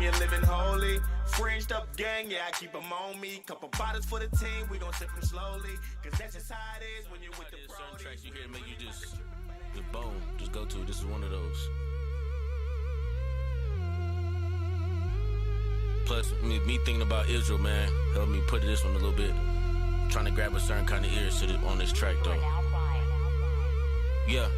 you living holy. Fringed up gang, yeah, I keep them on me. Couple bottles for the team, we gon' sip them slowly. Cause that's just how it is when you're with the certain tracks you hear to make you just boom, just go to it. This is one of those. Plus, me thinking about Israel, man, helped me put this one a little bit. Trying to grab a certain kind of ears on this track, though. Yeah.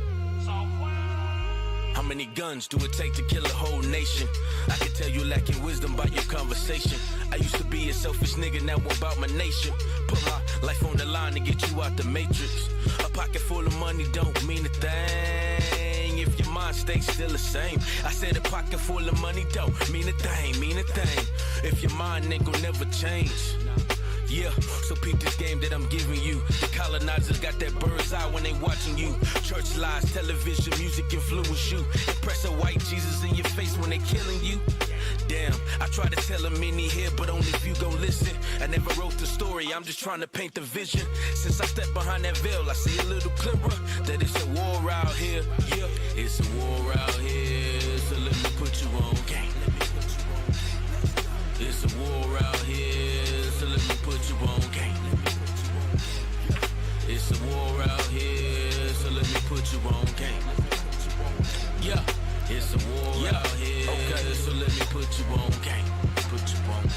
How many guns do it take to kill a whole nation? I can tell you lacking wisdom by your conversation. I used to be a selfish nigga, now I'm about my nation. Put my life on the line to get you out the matrix. A pocket full of money don't mean a thing if your mind stays still the same. I said a pocket full of money don't mean a thing, if your mind ain't gon' never change. Yeah, so peep this game that I'm giving you. The colonizers got that bird's eye when they watching you. Church lies, television, music influence you. Impress a white Jesus in your face when they killing you. Damn, I try to tell them many here, but only if you gon' listen. I never wrote the story, I'm just trying to paint the vision. Since I stepped behind that veil, I see a little clearer that it's a war out here. Yeah, it's a war out here, so let me put you on game. It's a war out here, so let me put you on game. It's a war out here, so let me put you on game. Yeah, it's a war out here, okay, so let me put you on game. Put you on game.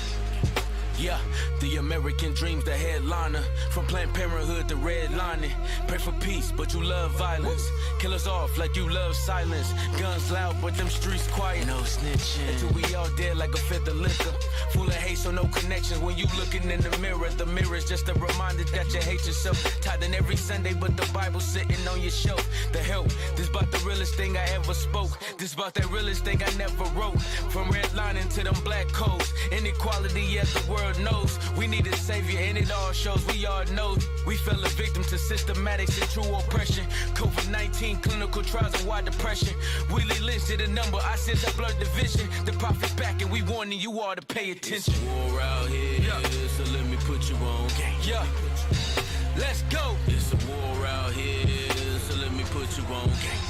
Yeah, the American dream's the headliner. From Planned Parenthood to redlining. Pray for peace, but you love violence. Kill us off like you love silence. Guns loud, but them streets quiet. No snitching. Until we all dead like a fifth of liquor. Full of hate, so no connections. When you looking in the mirror's just a reminder that you hate yourself. Tithing every Sunday, but the Bible sitting on your shelf. The help, this about the realest thing I ever spoke. This about that realest thing I never wrote. From redlining to them black codes. Inequality, yes, the world knows. We need a savior, and it all shows. We all know we fell a victim to systematics and true oppression. COVID-19, clinical trials, and wide depression. Willie Lynch did a number. I said I blurred the vision. The prophet's back, and we warning you all to pay attention. It's a war out here, so let me put you on game. Yeah, let's go. It's a war out here, so let me put you on game.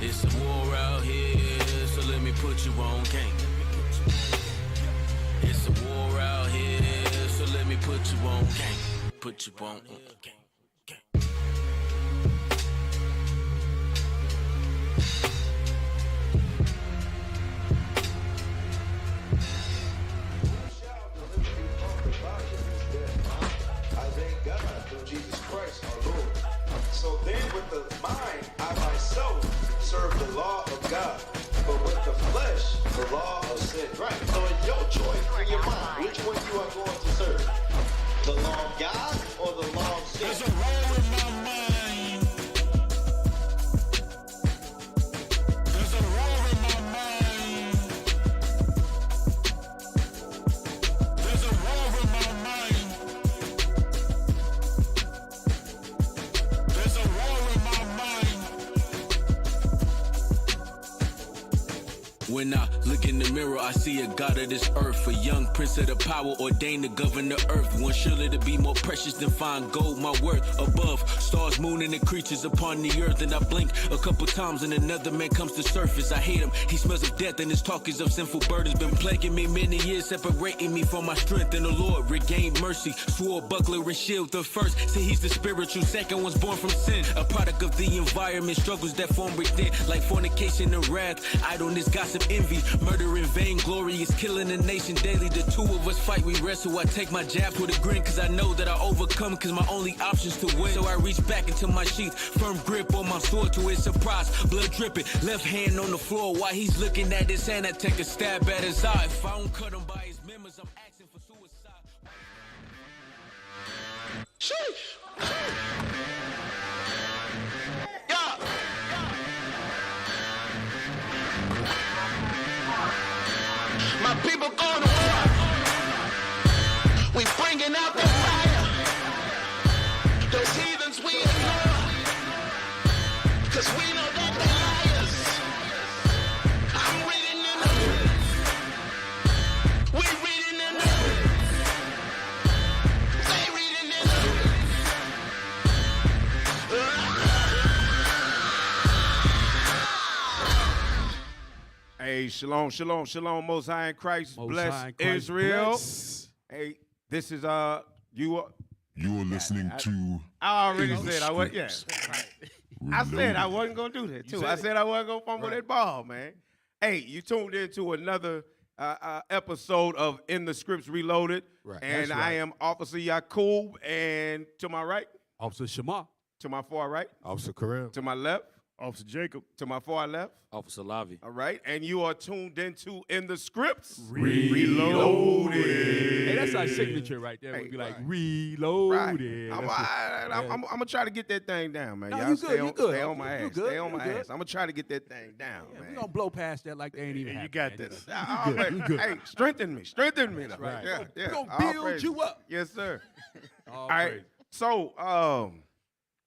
It's a war out here, so let me put you on game. It's a war out here, so let me put you on game. Put you on game. I thank God through Jesus Christ our Lord. So then with the mind, I myself serve the law of God. But with the flesh, the law of sin. Right. So it's your choice in your mind. Which one you are going to serve? The law of God or the law of sin? There's a war in my mind. There's a war in my mind. There's a war in my mind. There's a war in my mind. When I look in the mirror, I see a God of this earth, a young prince of the power ordained to govern the earth. One surely to be more precious than fine gold, my worth above stars, moon, and the creatures upon the earth. And I blink a couple times and another man comes to surface. I hate him, he smells of death and his talk is of sinful burdens. Been plaguing me many years, separating me from my strength. And the Lord regained mercy, sword, buckler, and shield. The first, see he's the spiritual, second one's born from sin. A product of the environment, struggles that form within, like fornication and wrath, idleness, gossip, envy, murder and vainglory is killing the nation daily. The two of us fight, we wrestle. I take my jabs with a grin, cause I know that I overcome, cause my only option's to win. So I reach back into my sheath, firm grip on my sword to his surprise. Blood dripping, left hand on the floor while he's looking at his hand. I take a stab at his eye. If I don't cut him by his members, I'm asking for suicide. Sheesh. My people going to war. We bringing out the fire. Those heathens we ignore. Cause we know that they're liars. I'm reading in the we reading in the they reading in the Hey, shalom, shalom, shalom, Most High in Christ, Most bless High in Christ, Israel. bless. Hey, this is you are. You are listening to. I already In the said I was. Yeah, Scripts. I said I Reloaded. wasn't gonna do that too. I said I wasn't gonna fumble that ball, man. Hey, you tuned into another episode of In the Scripts Reloaded, and I am Officer Yakub, and to my right, Officer Shema. to my far right, Officer Kareem. to my left, Officer Jacob. to my far left. Officer Lavi. All right, and you are tuned into In the Scripts Reloaded. Reloaded. Hey, that's our signature right there. Hey, We'd be like, right. reloaded. I'm That's it. gonna try to get that thing down, man. No, Y'all you stay good, on, you good. stay on my You ass. good, Stay on you my good. ass. I'm gonna try to get that thing down, Yeah, man. we're going to blow past that like they ain't even You happened, got man. this. You good. Hey, strengthen me. Strengthen me. Though. right. Yeah, yeah. We're going All to build praise. you up. Yes, sir. All All right. praise. So,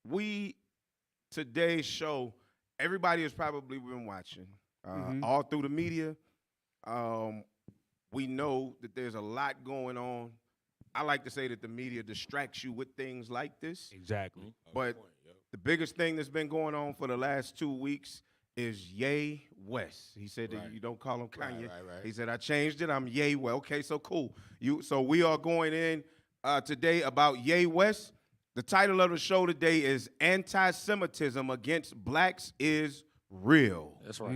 we today's show, everybody has probably been watching all through the media. We know that there's a lot going on. I like to say that the media distracts you with things like this. Exactly. But the biggest thing that's been going on for the last 2 weeks is Ye West. He said that you don't call him Kanye. right. He said, I changed it. I'm Ye West. Okay, so cool. So we are going in today about Ye West. The title of the show today is Antisemitism Against Blacks is Real. That's right.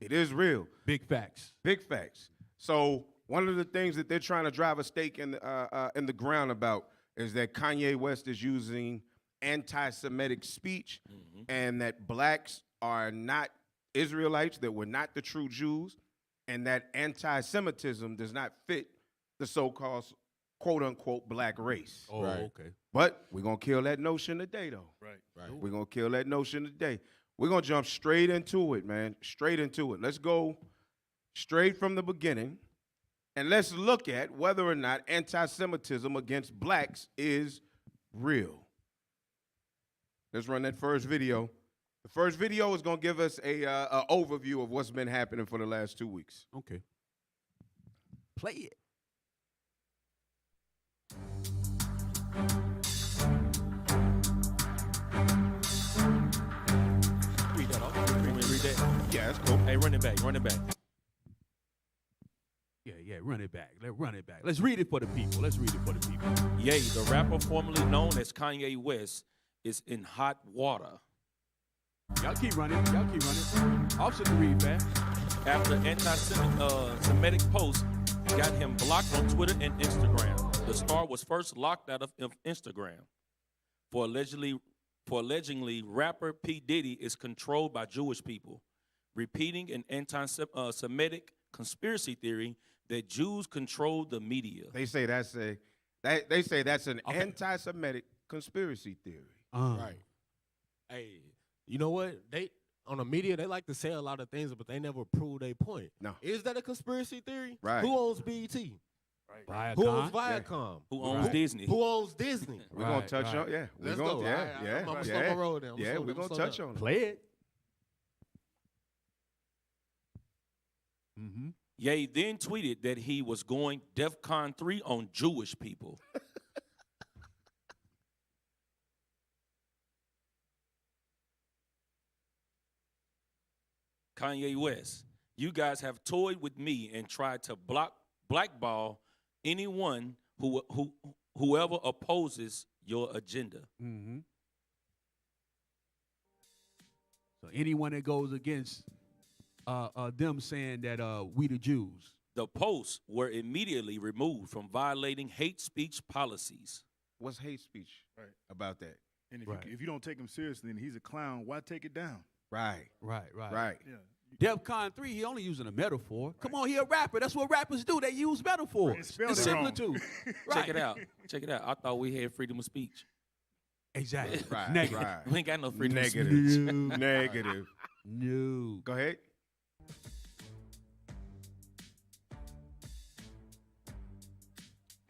It is real. Big facts. Big facts. So one of the things that they're trying to drive a stake in the ground about is that Kanye West is using anti-Semitic speech, and that blacks are not Israelites, that we're not the true Jews, and that anti-Semitism does not fit the so-called quote-unquote black race. Oh, okay. But we're going to kill that notion today, though. Right. We're going to kill that notion today. We're going to jump straight into it, man. Straight into it. Let's go straight from the beginning, and let's look at whether or not anti-Semitism against blacks is real. Let's run that first video. The first video is going to give us a overview of what's been happening for the last 2 weeks. Okay. Play it. Read that off. Read that. Yeah, that's cool. Hey, run it back. Run it back. Yeah, run it back. Let's run it back. Let's read it for the people. Let's read it for the people. Ye, the rapper formerly known as Kanye West, is in hot water Y'all keep running. Y'all keep running. Officer can read fast. after anti-Semitic posts got him blocked on Twitter and Instagram. The star was first locked out of Instagram for allegedly rapper P. Diddy is controlled by Jewish people, repeating an anti-Semitic conspiracy theory that Jews control the media. They say that's an anti-Semitic conspiracy theory. Right. Hey, you know what? They on the media they like to say a lot of things, but they never prove their point. No. Is that a conspiracy theory? Right. Who owns BET? Viacom. Who owns Viacom? Who owns Disney? Who owns Disney? We're gonna touch on We're Let's gonna, go. Yeah, All right, yeah, I'm gonna yeah. slow my roll down. Yeah, we're gonna touch on it. Play it. Mm-hmm. Ye then tweeted that he was going DEFCON 3 on Jewish people. Kanye West, you guys have toyed with me and tried to blackball anyone whoever opposes your agenda. Mm-hmm. So anyone that goes against them saying that we the Jews. The posts were immediately removed from violating hate speech policies. What's hate speech about that? And Right. if you don't take him seriously and he's a clown, why take it down? Right. Right. Yeah. DEFCON 3, he only using a metaphor. Come on, he a rapper. That's what rappers do. They use metaphors. Right, spelled It's it similar wrong. to. Check it out. Check it out. I thought we had freedom of speech. Exactly. Right. Negative. Right. We ain't got no freedom of speech. Negative. Negative. No. Go ahead.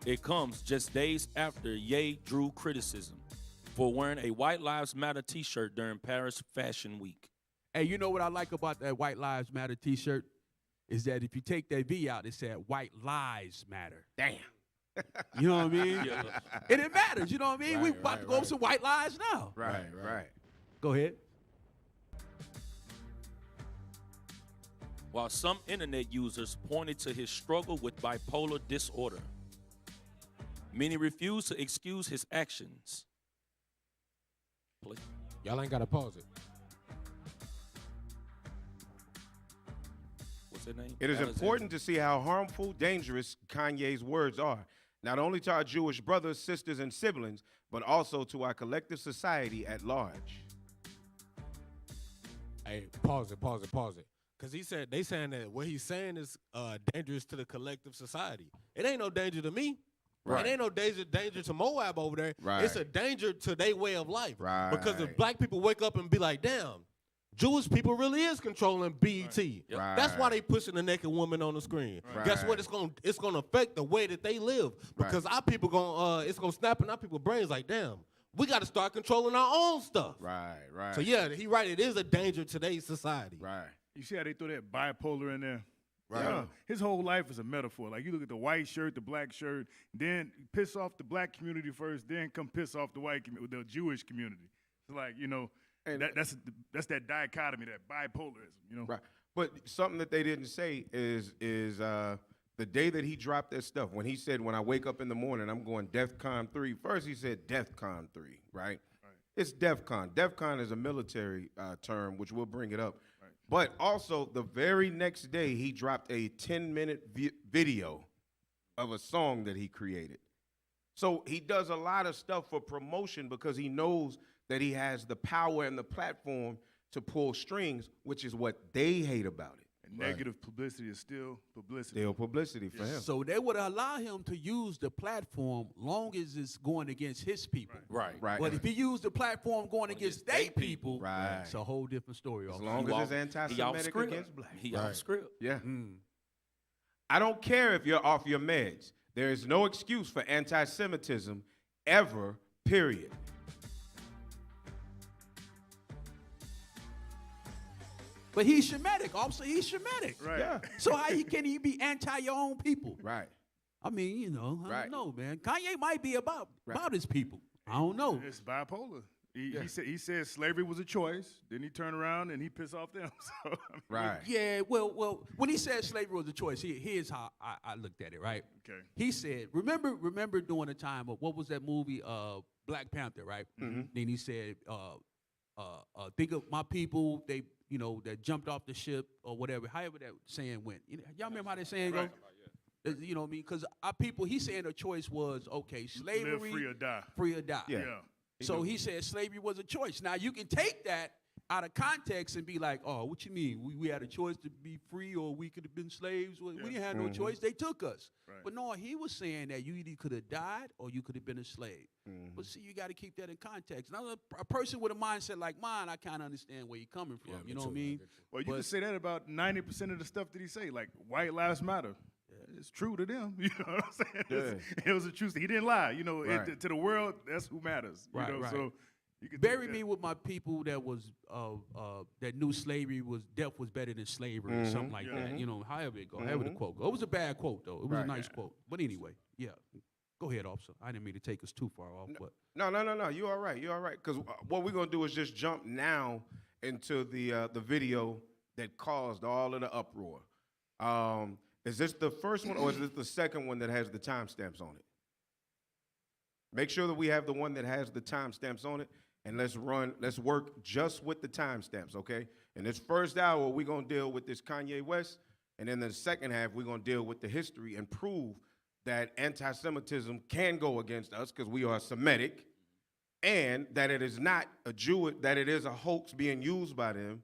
It comes just days after Ye drew criticism for wearing a White Lives Matter t-shirt during Paris Fashion Week. Hey, you know what I like about that White Lives Matter t-shirt? Is that if you take that V out, it said White Lives Matter. Damn. You know what I mean? Yeah. And it matters, you know what I mean? Right, We about to go over some white lies now. Right. Right. Go ahead. while some internet users pointed to his struggle with bipolar disorder. Many refused to excuse his actions. Play. Y'all ain't gotta pause it. What's their name? It is Alexander. important to see how harmful, dangerous Kanye's words are, not only to our Jewish brothers, sisters, and siblings, but also to our collective society at large. Hey, pause it. Cause they saying that what he's saying is dangerous to the collective society. It ain't no danger to me. Right. It ain't no danger to Moab over there. Right. It's a danger to their way of life. Right. Because if black people wake up and be like, damn, Jewish people really is controlling BET. Right. That's why they pushing the naked woman on the screen. Right. Guess what? It's gonna affect the way that they live. Because our people it's gonna snap in our people's brains like, damn, we gotta start controlling our own stuff. Right. So yeah, he right, it is a danger to today's society. Right. You see how they throw that bipolar in there? Right. Yeah. His whole life is a metaphor. Like, you look at the white shirt, the black shirt, then piss off the black community first, then come piss off the the Jewish community. It's like, And that's that dichotomy, that bipolarism, Right. But something that they didn't say is the day that he dropped that stuff, when he said, when I wake up in the morning, I'm going DEFCON 3. First he said DEFCON 3, right? It's DEFCON. DEFCON is a military term, which we'll bring it up. Right. But also, the very next day, he dropped a 10-minute video of a song that he created. So he does a lot of stuff for promotion because he knows that he has the power and the platform to pull strings, which is what they hate about it. And negative publicity is still publicity. Still publicity for him. So they would allow him to use the platform long as it's going against his people. Right. Right. But if he used the platform going against their people, Right. it's a whole different story. As officer. long as it's anti-Semitic against black. He off script. Yeah. I don't care if you're off your meds. There is no excuse for anti-Semitism ever, period. But he's Shemitic, officer. He's Shemitic. Right. Yeah. So how can he be anti your own people? Right. I mean, I Right. don't know, man. Kanye might be about Right. his people. I don't know. It's bipolar. He said slavery was a choice. Then he turned around and he pissed off them. So, I mean, Right. Yeah, well, when he said slavery was a choice, here's how I looked at it, right? Okay. He said, remember during the time of, what was that movie, Black Panther, right? Mm-hmm. Then he said, think of my people, they, that jumped off the ship or whatever, however that saying went. Y'all remember how that saying goes? You know what I mean? Because our people, he's saying the choice was, okay, slavery. Live free or die. Free or die. Yeah. So he said slavery was a choice. Now, you can take that out of context and be like, oh, what you mean? We had a choice to be free or we could have been slaves? We didn't have no choice. They took us. Right. But no, he was saying that you either could have died or you could have been a slave. But see, you got to keep that in context. Now, a person with a mindset like mine, I kind of understand where you're coming from. You know what I mean? Well, you can say that about 90% of the stuff that he say, like white lives matter. It's true to them. You know what I'm saying? It was a truth. He didn't lie. Right. To the world, that's who matters. Right, you know? right. So you can Bury me with my people that was that knew slavery was death was better than slavery or something like that. However it go, however the quote go. It was a bad quote though. It was a nice quote. But anyway, yeah. Go ahead, officer. I didn't mean to take us too far off, but No. You all right. You all right. Because what we're going to do is just jump now into the video that caused all of the uproar. Is this the first one or is this the second one that has the timestamps on it? Make sure that we have the one that has the timestamps on it, and let's work just with the timestamps, okay? In this first hour, we're going to deal with this Kanye West, and in the second half, we're going to deal with the history and prove that anti-Semitism can go against us because we are Semitic, and that it is not a Jew, that it is a hoax being used by them,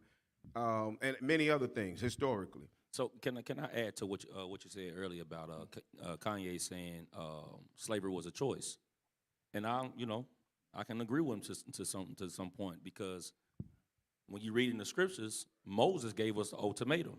and many other things historically. So can I add to what you said earlier about Kanye saying slavery was a choice, and I can agree with him to some point, because when you read in the scriptures, Moses gave us the ultimatum.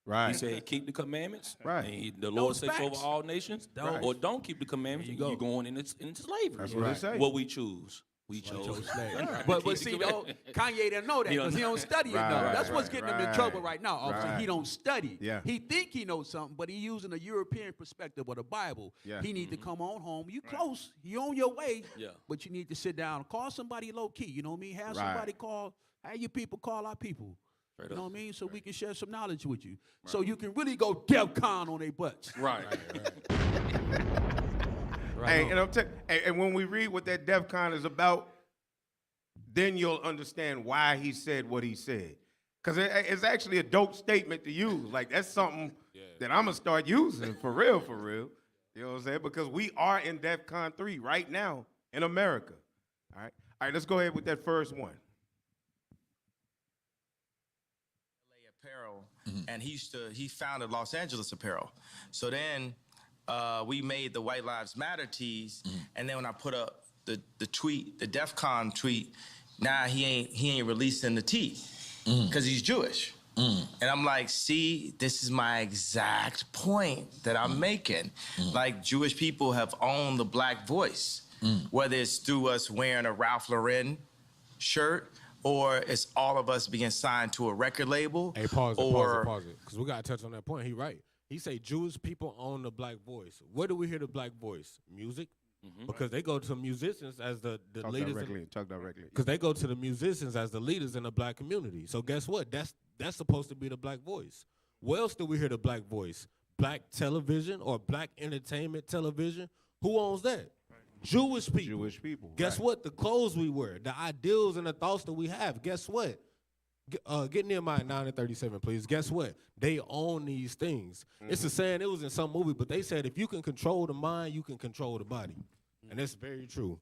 Right. He said, keep the commandments. Right. And the Lord says over facts. all nations, or don't keep the commandments. You're going into slavery. That's what they say. What we choose. We chose slavery. But see, though, Kanye didn't know that because he don't study enough. That's what's getting him in trouble right now, officer. Right. He don't study. Yeah. He think he knows something, but he using a European perspective of the Bible. Yeah. He need to come on home. You close. You on your way. Yeah. But you need to sit down. Call somebody low key. You know what I mean? Have Right. somebody call. Have your people call our people. You know what I mean? So we can share some knowledge with you. So you can really go DEFCON on their butts. Right. Hey, and when we read what that DEFCON is about, then you'll understand why he said what he said. Because it's actually a dope statement to use. Like, that's something that I'm going to start using for real, for real. You know what I'm saying? Because we are in DEFCON 3 right now in America. All right, let's go ahead with that first one. Apparel, and he founded Los Angeles Apparel. So then we made the White Lives Matter tees, and then when I put up the tweet, the DEFCON tweet, now he ain't releasing the tee because he's Jewish. And I'm like, see, this is my exact point that I'm making. Like, Jewish people have owned the black voice, whether it's through us wearing a Ralph Lauren shirt, or it's all of us being signed to a record label. Hey, pause it, because we got to touch on that point. He right. He say Jewish people own the black voice. Where do we hear the black voice? Music. Because they go to musicians as the leaders. Talk directly. Because they go to the musicians as the leaders in the black community. So guess what? That's supposed to be the black voice. Where else do we hear the black voice? Black television or black entertainment television? Who owns that? Jewish people. Jewish people. Guess what? The clothes we wear, the ideals and the thoughts that we have. Guess what? Get Nehemiah 9 and 37, please. Guess what? They own these things. It's a saying, it was in some movie, but they said if you can control the mind, you can control the body. And that's very true.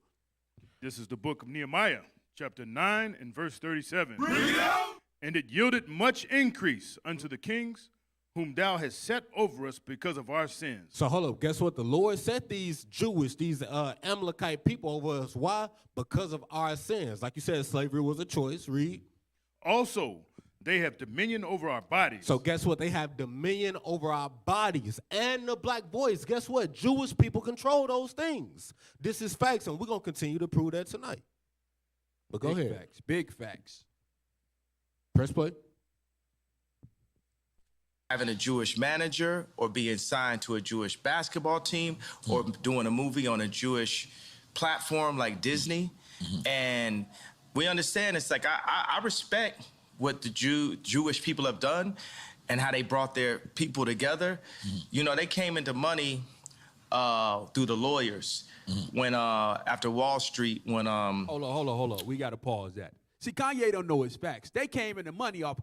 This is the book of Nehemiah, chapter 9 and verse 37. And it yielded much increase unto the kings whom thou hast set over us because of our sins. So hold up. Guess what? The Lord set these Amalekite people over us. Why? Because of our sins. Like you said, slavery was a choice. Read. Also, they have dominion over our bodies. So guess what? They have dominion over our bodies and the black voice. Guess what? Jewish people control those things. This is facts, and we're going to continue to prove that tonight. But go ahead. Facts, big facts. Press play. Having a Jewish manager or being signed to a Jewish basketball team or doing a movie on a Jewish platform like Disney. And we understand it's like I respect what the Jewish people have done and how they brought their people together. You know, they came into money through the lawyers when after Wall Street when Hold on. We got to pause that. See, Kanye don't know his facts. They came into money off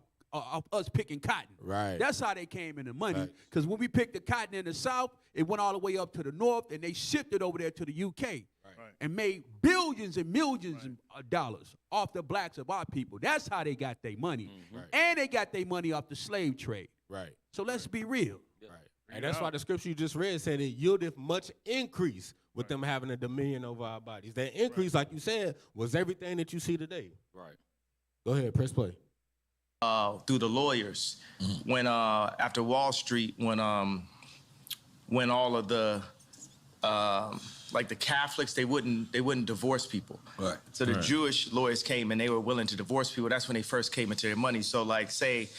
us picking cotton. Right. That's how they came into money. Because when we picked the cotton in the South, it went all the way up to the North, and they shipped it over there to the UK. And made billions and millions of dollars off the blacks of our people. That's how they got their money. And they got their money off the slave trade. Right. So let's be real. Right. And that's why the scripture you just read said it yielded much increase with them having a dominion over our bodies. That increase, like you said, was everything that you see today. Right. Go ahead, press play. Through the lawyers when after Wall Street when all of the like the Catholics, they wouldn't divorce people. Right. So the Jewish lawyers came and they were willing to divorce people. That's when they first came into their money. So like say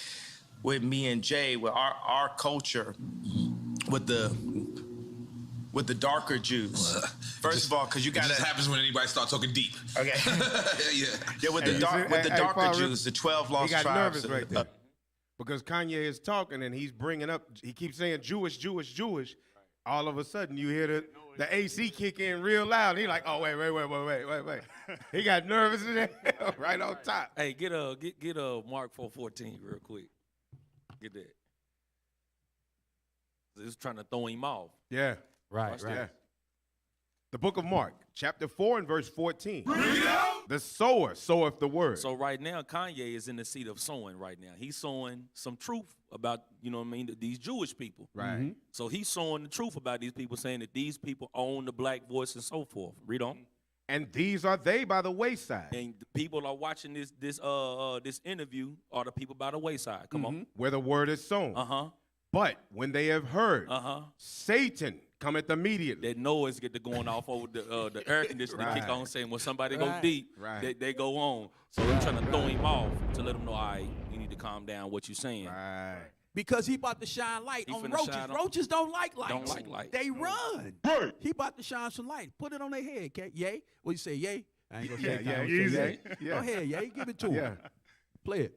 with me and Jay, with our culture, with the darker Jews. First of all, because you got It just happens when anybody starts talking deep. Okay. Yeah, with the darker Paul, Jews, the 12 lost he got tribes. nervous right there. Because Kanye is talking and he's bringing up, he keeps saying Jewish. All of a sudden you hear the AC kick in real loud. And he's like, oh, wait. He got nervous in there right on top. Hey, get Mark 4:14 real quick. Get that. He's trying to throw him off. Yeah. Right. Yeah. The book of Mark, chapter 4 and verse 14. The sower soweth the word. So right now, Kanye is in the seat of sowing right now. He's sowing some truth about, you know what I mean, these Jewish people. Right. So he's sowing the truth about these people, saying that these people own the black voice and so forth. Read on. And these are they by the wayside. And the people are watching this interview are the people by the wayside. Come on. Where the word is sown. But when they have heard, Satan cometh immediately. That noise get to going off over the air conditioner kick on, saying when somebody go deep, they go on. So they're trying to throw him off to let him know, all right, you need to calm down what you're saying. Right. Because he about to shine light on roaches. Roaches don't like light. Don't like light. They run. Right. He about to shine some light. Put it on their head, okay? Yay? What you say, yay? I ain't gonna say Easy. Go ahead, yay. Give it to him. Play it.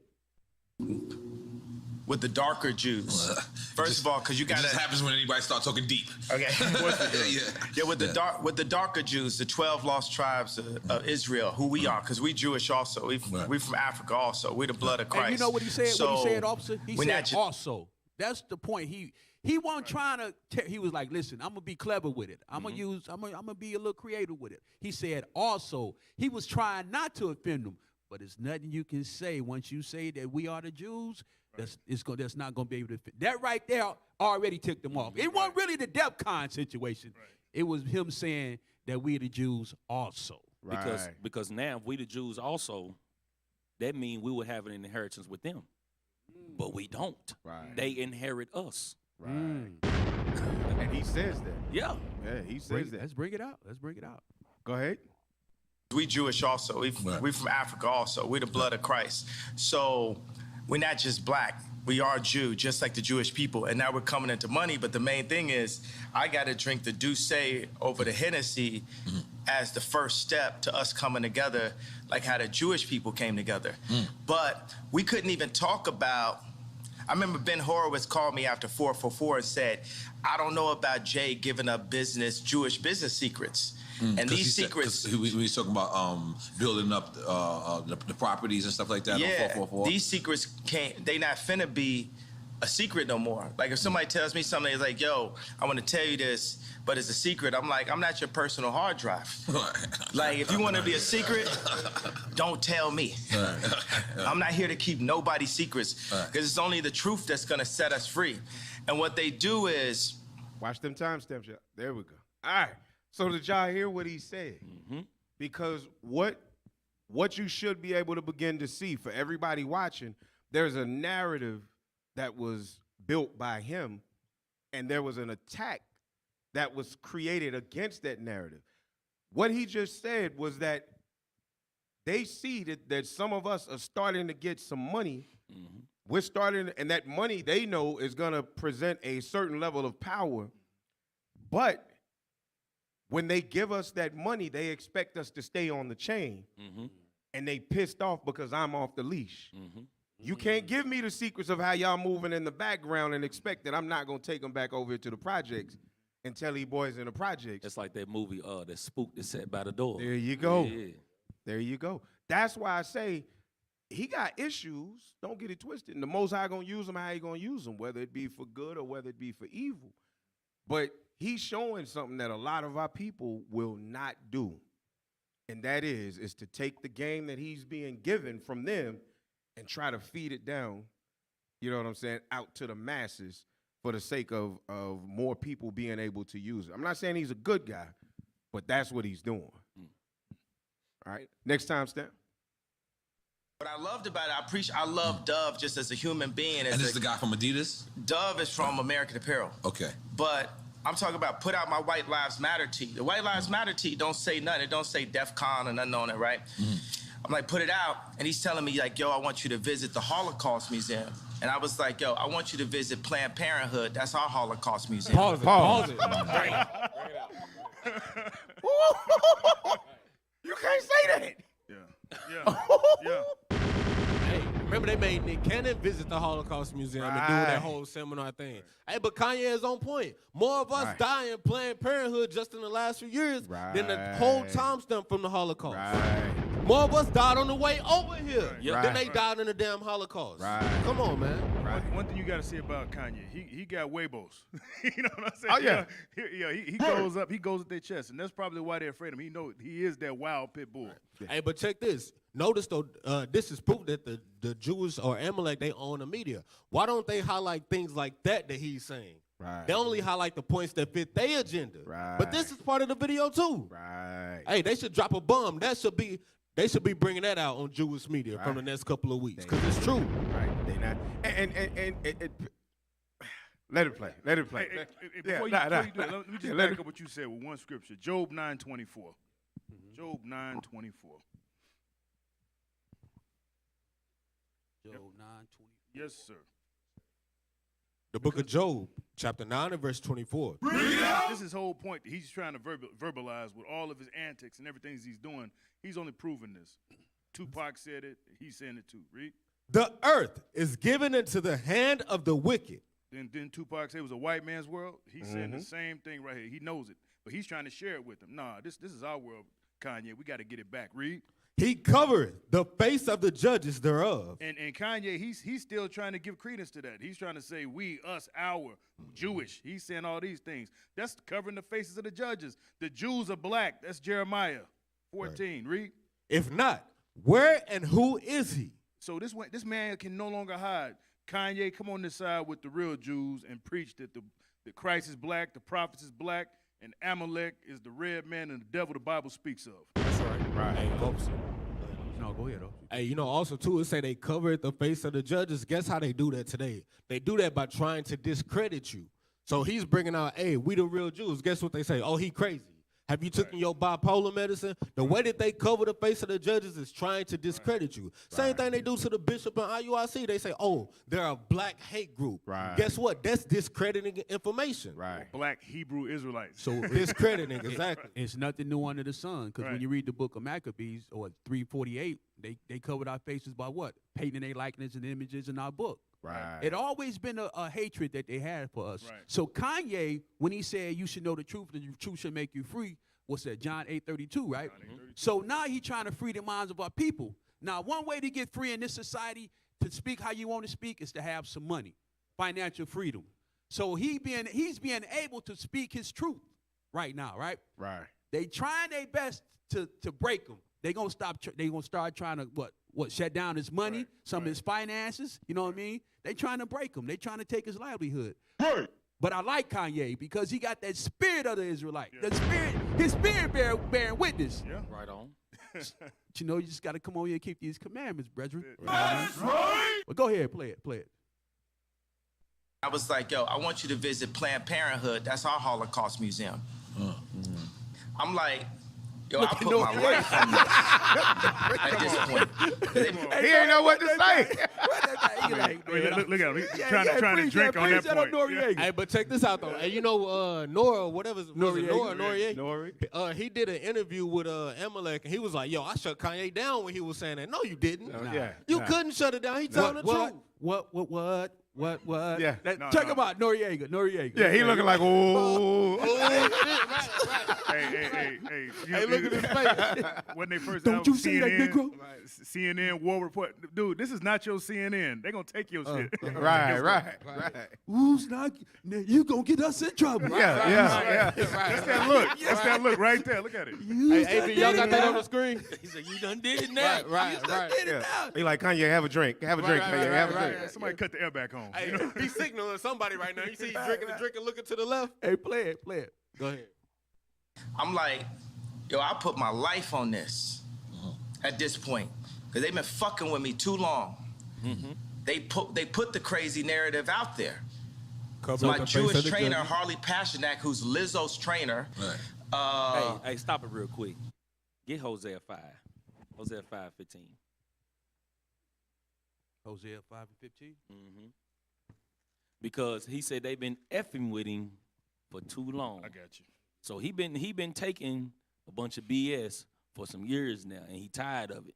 with the darker Jews. First of all, because you got It just happens when anybody start talking deep. Okay. Yeah. With the darker Jews, the 12 lost tribes of Israel, who we are, because we Jewish also. We from Africa also. We the blood of Christ. And you know what he said? So, what he said, officer? He we're said not ju- also. That's the point. He wasn't trying to. He was like, listen, I'm gonna be clever with it. I'm gonna be a little creative with it. He said also. He was trying not to offend them, but there's nothing you can say once you say that we are the Jews. That's not gonna be able to fit. That right there already ticked them off. It wasn't really the DEFCON situation. Right. It was him saying that we the Jews also. Because now if we the Jews also, that means we would have an inheritance with them. But we don't. Right. They inherit us. Right. And he says that. Yeah. Yeah, he says that. Let's bring it out. Go ahead. We Jewish also. We from Africa also. We the blood of Christ. So we're not just black. We are Jew, just like the Jewish people. And now we're coming into money. But the main thing is, I got to drink the Douce over the Hennessy as the first step to us coming together, like how the Jewish people came together. But we couldn't even talk about. I remember Ben Horowitz called me after 444 and said, I don't know about Jay giving up Jewish business secrets. And these secrets. We was talking about building up the properties and stuff like that on 444. These secrets they not finna be a secret no more. Like if somebody tells me something, it's like, yo, I want to tell you this, but it's a secret. I'm like, I'm not your personal hard drive. Like if you want to be a secret, don't tell me. I'm not here to keep nobody's secrets, because it's only the truth that's gonna set us free. And what they do is, watch them timestamps. There we go. All right. So did y'all hear what he said? Because what you should be able to begin to see for everybody watching, there's a narrative that was built by him, and there was an attack that was created against that narrative. What he just said was that they see that some of us are starting to get some money. We're starting, and that money they know is going to present a certain level of power, but when they give us that money, they expect us to stay on the chain, and they pissed off because I'm off the leash. You can't give me the secrets of how y'all moving in the background and expect that I'm not going to take them back over to the projects and tell these boys in the projects. It's like that movie, that Spook that sat by the door. There you go. Yeah. There you go. That's why I say he got issues. Don't get it twisted. And the Most High going to use them how he going to use them, whether it be for good or whether it be for evil. But he's showing something that a lot of our people will not do. And that is to take the game that he's being given from them and try to feed it down, you know what I'm saying, out to the masses for the sake of more people being able to use it. I'm not saying he's a good guy, but that's what he's doing. All right, next time, Stamp. what I loved about it, I love Dove just as a human being. And this is the guy from Adidas? Dove is from American Apparel. Okay. But I'm talking about put out my White Lives Matter tee. The White Lives Matter tee don't say nothing. It don't say DEFCON or nothing on it, right? I'm like, put it out. And he's telling me, like, yo, I want you to visit the Holocaust Museum. And I was like, yo, I want you to visit Planned Parenthood. That's our Holocaust Museum. Pause it. You can't say that. Yeah. Hey, remember they made Nick Cannon visit the Holocaust Museum and do that whole seminar thing. Hey, but Kanye is on point. More of us dying Planned Parenthood just in the last few years than the whole timestamp from the Holocaust. More of us died on the way over here than they died in the damn Holocaust. Come on, man. One thing you got to say about Kanye, he got Weibos. You know what I'm saying? Oh, yeah. He goes up, he goes at their chest, and that's probably why they're afraid of him. He knows he is that wild pit bull. Hey, but check this. Notice, though, this is proof that the Jews or Amalek, they own the media. Why don't they highlight things like that he's saying? They only highlight the points that fit their agenda. But this is part of the video, too. Hey, they should drop a bomb. They should be bringing that out on Jewish media from the next couple of weeks, because it's true. They not. And let it play. Let it play. Before you do it, let me just back up what you said with one scripture. Job 9:24. Job 9:24. Job 9:20. Yes, sir. The book of Job, chapter 9 and verse 24. This is his whole point. He's trying to verbalize with all of his antics and everything he's doing. He's only proving this. Tupac said it. He's saying it too. Read. The earth is given into the hand of the wicked. Then Tupac said it was a white man's world. He's saying the same thing right here. He knows it, but he's trying to share it with them. Nah, this is our world, Kanye. We got to get it back. Read. He covereth the face of the judges thereof. And Kanye, he's still trying to give credence to that. He's trying to say we, us, our, Jewish. He's saying all these things. That's covering the faces of the judges. The Jews are black. That's Jeremiah 14. Right. Read. If not, where and who is he? So this man can no longer hide. Kanye, come on this side with the real Jews and preach that the Christ is black, the prophets is black, and Amalek is the red man and the devil the Bible speaks of. That's right. Right. Hey, folks. No, go ahead, though. Hey, you know, also, too, it say they covered the face of the judges. Guess how they do that today? They do that by trying to discredit you. So he's bringing out, hey, we the real Jews. Guess what they say? Oh, he crazy. Have you taken your bipolar medicine? The way that they cover the face of the judges is trying to discredit you. Same thing they do to the bishop and IUIC. They say, oh, they're a black hate group. Right. Guess what? That's discrediting information. Right. Black Hebrew Israelites. So discrediting, exactly. It's nothing new under the sun, because when you read the book of Maccabees, or 348, they covered our faces by what? Painting their likeness and images in our book. Right. It always been a hatred that they had for us. Right. So Kanye, when he said you should know the truth and the truth should make you free, what's that, John 8:32, right? So now he's trying to free the minds of our people. Now, one way to get free in this society, to speak how you want to speak, is to have some money, financial freedom. So he's being able to speak his truth right now, right? Right. They trying their best to break him. They gonna start trying to what shut down his money, some of his finances. You know what I mean? They trying to break him. They trying to take his livelihood. Right. But I like Kanye because he got that spirit of the Israelite. Yeah. His spirit bearing witness. Yeah. Right on. But you know, you just got to come on here and keep these commandments, brethren. That's right. Well, go ahead, play it. I was like, yo, I want you to visit Planned Parenthood. That's our Holocaust museum. I'm like, yo, I put my life on this at this point. He ain't know what to say. Look at him. He's trying to drink on that point. Hey, but check this out, though. Hey, you know, Nora, whatever, Noriega? He did an interview with Amalek, and he was like, yo, I shut Kanye down when he was saying that. No, you didn't. You couldn't shut it down. He telling the truth. What? Yeah. Check him out, Noriega. Yeah, he looking like, oh. Hey, look at his face. When they first Don't you see that, Negro? CNN War Report. Dude, this is not your CNN. They gonna take your shit. Right. Who's not? You gonna get us in trouble? Yeah. That's that look. That's that look right there. Look at it. Hey, y'all got that on the screen? He said, you done did it now. Right. He like, Kanye, have a drink. Kanye, have a drink. Somebody cut the air back on. Hey, he's signaling somebody right now. You see he's drinking a drink and looking to the left? Hey, play it. Go ahead. I'm like, yo, I put my life on this at this point. Because they've been fucking with me too long. They put the crazy narrative out there. My Jewish trainer, Harley Pashanak, who's Lizzo's trainer. Right. Hey, stop it real quick. Get Hosea 5. Hosea 5:15. Hosea 5:15? Because he said they've been effing with him for too long. I got you. So he been taking a bunch of BS for some years now, and he tired of it.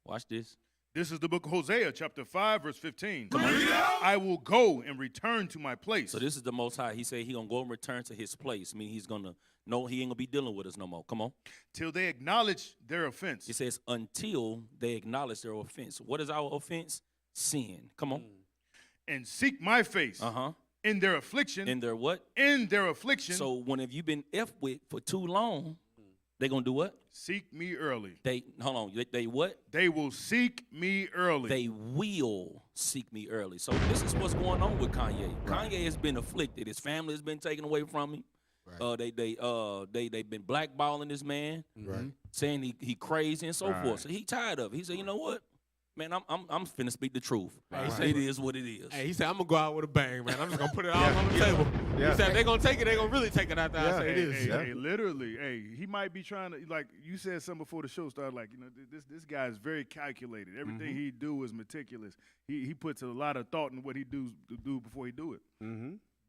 Watch this. This is the book of Hosea, chapter 5, verse 15. I will go and return to my place. So this is the Most High. He said he gonna go and return to his place. I mean, he ain't gonna be dealing with us no more. Come on. Till they acknowledge their offense. It says until they acknowledge their offense. What is our offense? Sin. Come on. And seek my face. In their affliction. In their what? In their affliction. So whenever you've been F with for too long, they gonna do what? Seek me early. They what? They will seek me early. They will seek me early. So this is what's going on with Kanye. Right. Kanye has been afflicted. His family has been taken away from him. Right. They've been blackballing this man, saying he crazy and so forth. So he tired of it. He said, you know what? Man, I'm finna speak the truth. It is what it is. Hey, he said, I'm gonna go out with a bang, man. I'm just gonna put it all on the table. He said, if they gonna take it, they gonna really take it after I say this. Hey, literally, he might be trying to, like you said something before the show started, like, you know, this guy is very calculated. Everything he do is meticulous. He puts a lot of thought in what he do before he do it.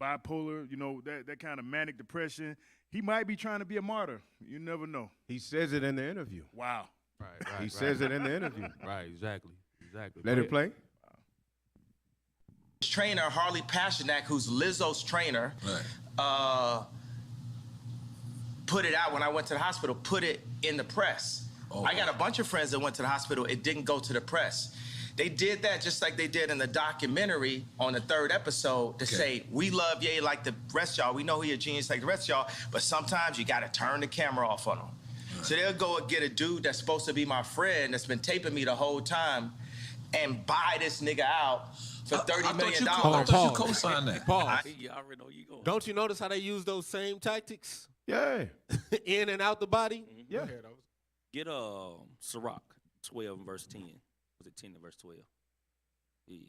Bipolar, you know, that kind of manic depression. He might be trying to be a martyr. You never know. He says it in the interview. Wow. He says it in the interview. Right, exactly. Let it play. trainer, Harley Pasternak, who's Lizzo's trainer, put it out when I went to the hospital, put it in the press. Oh, I got a bunch of friends that went to the hospital. It didn't go to the press. They did that just like they did in the documentary on the 3rd episode to say, we love Ye like the rest of y'all. We know he a genius like the rest of y'all, but sometimes you got to turn the camera off on him. Right. So they'll go and get a dude that's supposed to be my friend that's been taping me the whole time and buy this nigga out for $30 million. I thought you co-signed that. Pause. You already know you going. Don't you notice how they use those same tactics? Yeah. In and out the body? Yeah. Get Sirach 12 and verse 10. Was it 10 and verse 12? Yeah.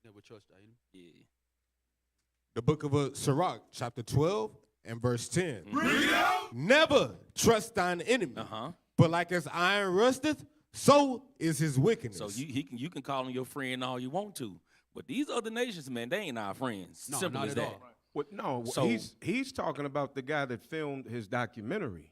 Never trust the enemy. Yeah. The book of Sirach, chapter 12 and verse 10. Never trust thine enemy. For like as iron rusteth, so is his wickedness. So you can call him your friend all you want to, but these other nations, man, they ain't our friends. No, Simple not as at that. all. Well, no, So- he's talking about the guy that filmed his documentary.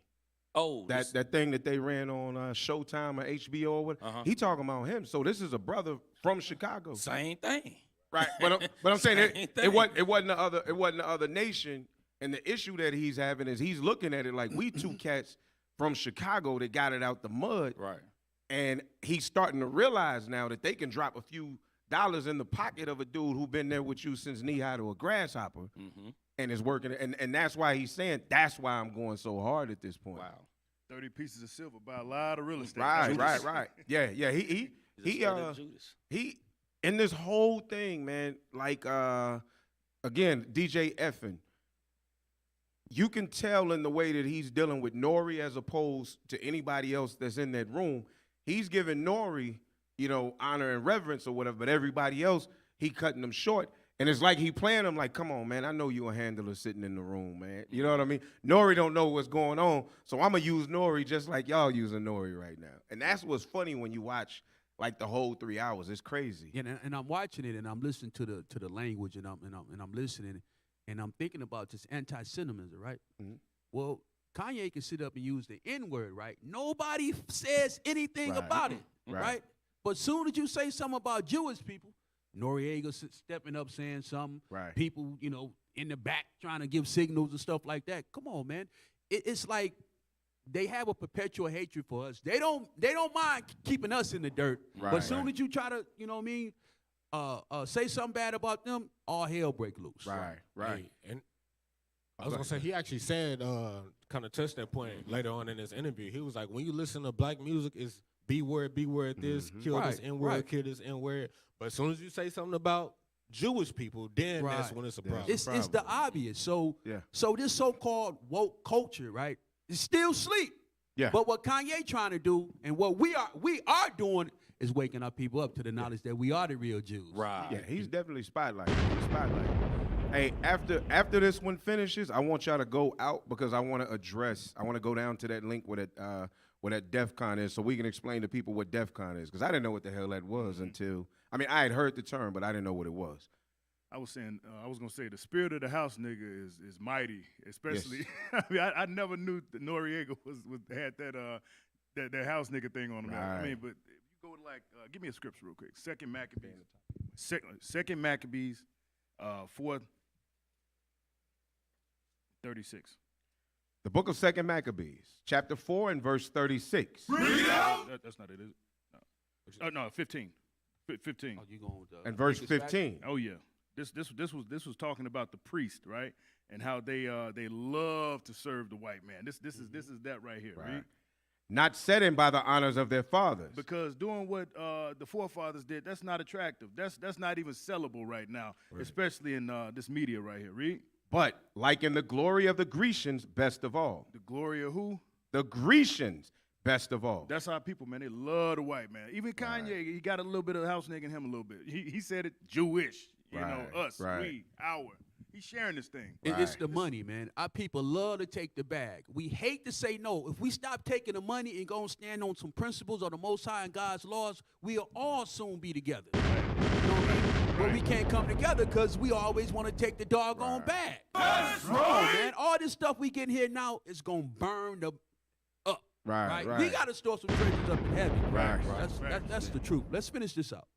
Oh, That thing that they ran on Showtime or HBO or what. He talking about him. So this is a brother from Chicago. Same thing. Right, but I'm saying Same it wasn't the other nation, and the issue that he's having is he's looking at it like we two cats from Chicago that got it out the mud, Right. and he's starting to realize now that they can drop a few dollars in the pocket of a dude who been there with you since knee high to a grasshopper, and is working, and that's why he's saying that's why I'm going so hard at this point. Wow. 30 pieces of silver buy a lot of real estate. Right. Yeah. He in this whole thing, man, like again, DJ Effin, you can tell in the way that he's dealing with Nori as opposed to anybody else that's in that room. He's giving Nori, honor and reverence or whatever, but everybody else, he cutting them short. And it's like he playing them like, come on, man, I know you a handler sitting in the room, man. You know what I mean? Nori don't know what's going on, so I'm going to use Nori just like y'all using Nori right now. And that's what's funny when you watch like the whole 3 hours. It's crazy. And I'm watching it and I'm listening to the language and I'm listening and I'm thinking about this anti-Semitism, right? Well, Kanye can sit up and use the N-word, right? Nobody says anything about it, right? But soon as you say something about Jewish people, Noriega stepping up saying something. Right. People, in the back trying to give signals and stuff like that. Come on, man. It's like they have a perpetual hatred for us. They don't mind keeping us in the dirt. But as soon as you try to, say something bad about them, all hell break loose. Right. Hey, and I was gonna say he actually said, kind of touched that point later on in this interview. He was like, when you listen to black music, it's B word this, kill this N word, kill this N word. But as soon as you say something about Jewish people, then that's when it's a problem. It's the obvious. So this so-called woke culture, right, is still sleep. Yeah. But what Kanye trying to do and what we are doing is waking our people up to the knowledge that we are the real Jews. Right. Yeah, he's definitely spotlighted. Hey, after this one finishes, I want y'all to go out because I want to go down to that link where that DEF CON is so we can explain to people what DEF CON is because I didn't know what the hell that was until, I had heard the term, but I didn't know what it was. I was gonna say the spirit of the house nigga is mighty, especially. Yes. I never knew that Noriega had that house nigga thing on him. Right. But if you go to give me a scripture real quick. Second Maccabees, 4:36. The book of 2 Maccabees, chapter 4 and verse 36. That's not it, is it? No. No, 15. 15. Oh, you going with And verse 15. Oh yeah. This was talking about the priest, right? And how they love to serve the white man. This is that right here, right? Not setting by the honors of their fathers. Because doing what the forefathers did, that's not attractive. That's not even sellable right now, especially in this media right here. Read. But like in the glory of the Grecians, best of all. The glory of who? The Grecians, best of all. That's our people, man. They love the white man. Even Kanye, he got a little bit of house nigga in him a little bit. He said it Jewish. Us, we, our. He's sharing this thing. It's the money, man. Our people love to take the bag. We hate to say no. If we stop taking the money and go and stand on some principles of the Most High and God's laws, we'll all soon be together. You know what I mean? But we can't come together because we always want to take the doggone bag. That's right. Man. All this stuff we get here now is going to burn up. Right. We got to store some treasures up in heaven. Right. That's the truth. Let's finish this out.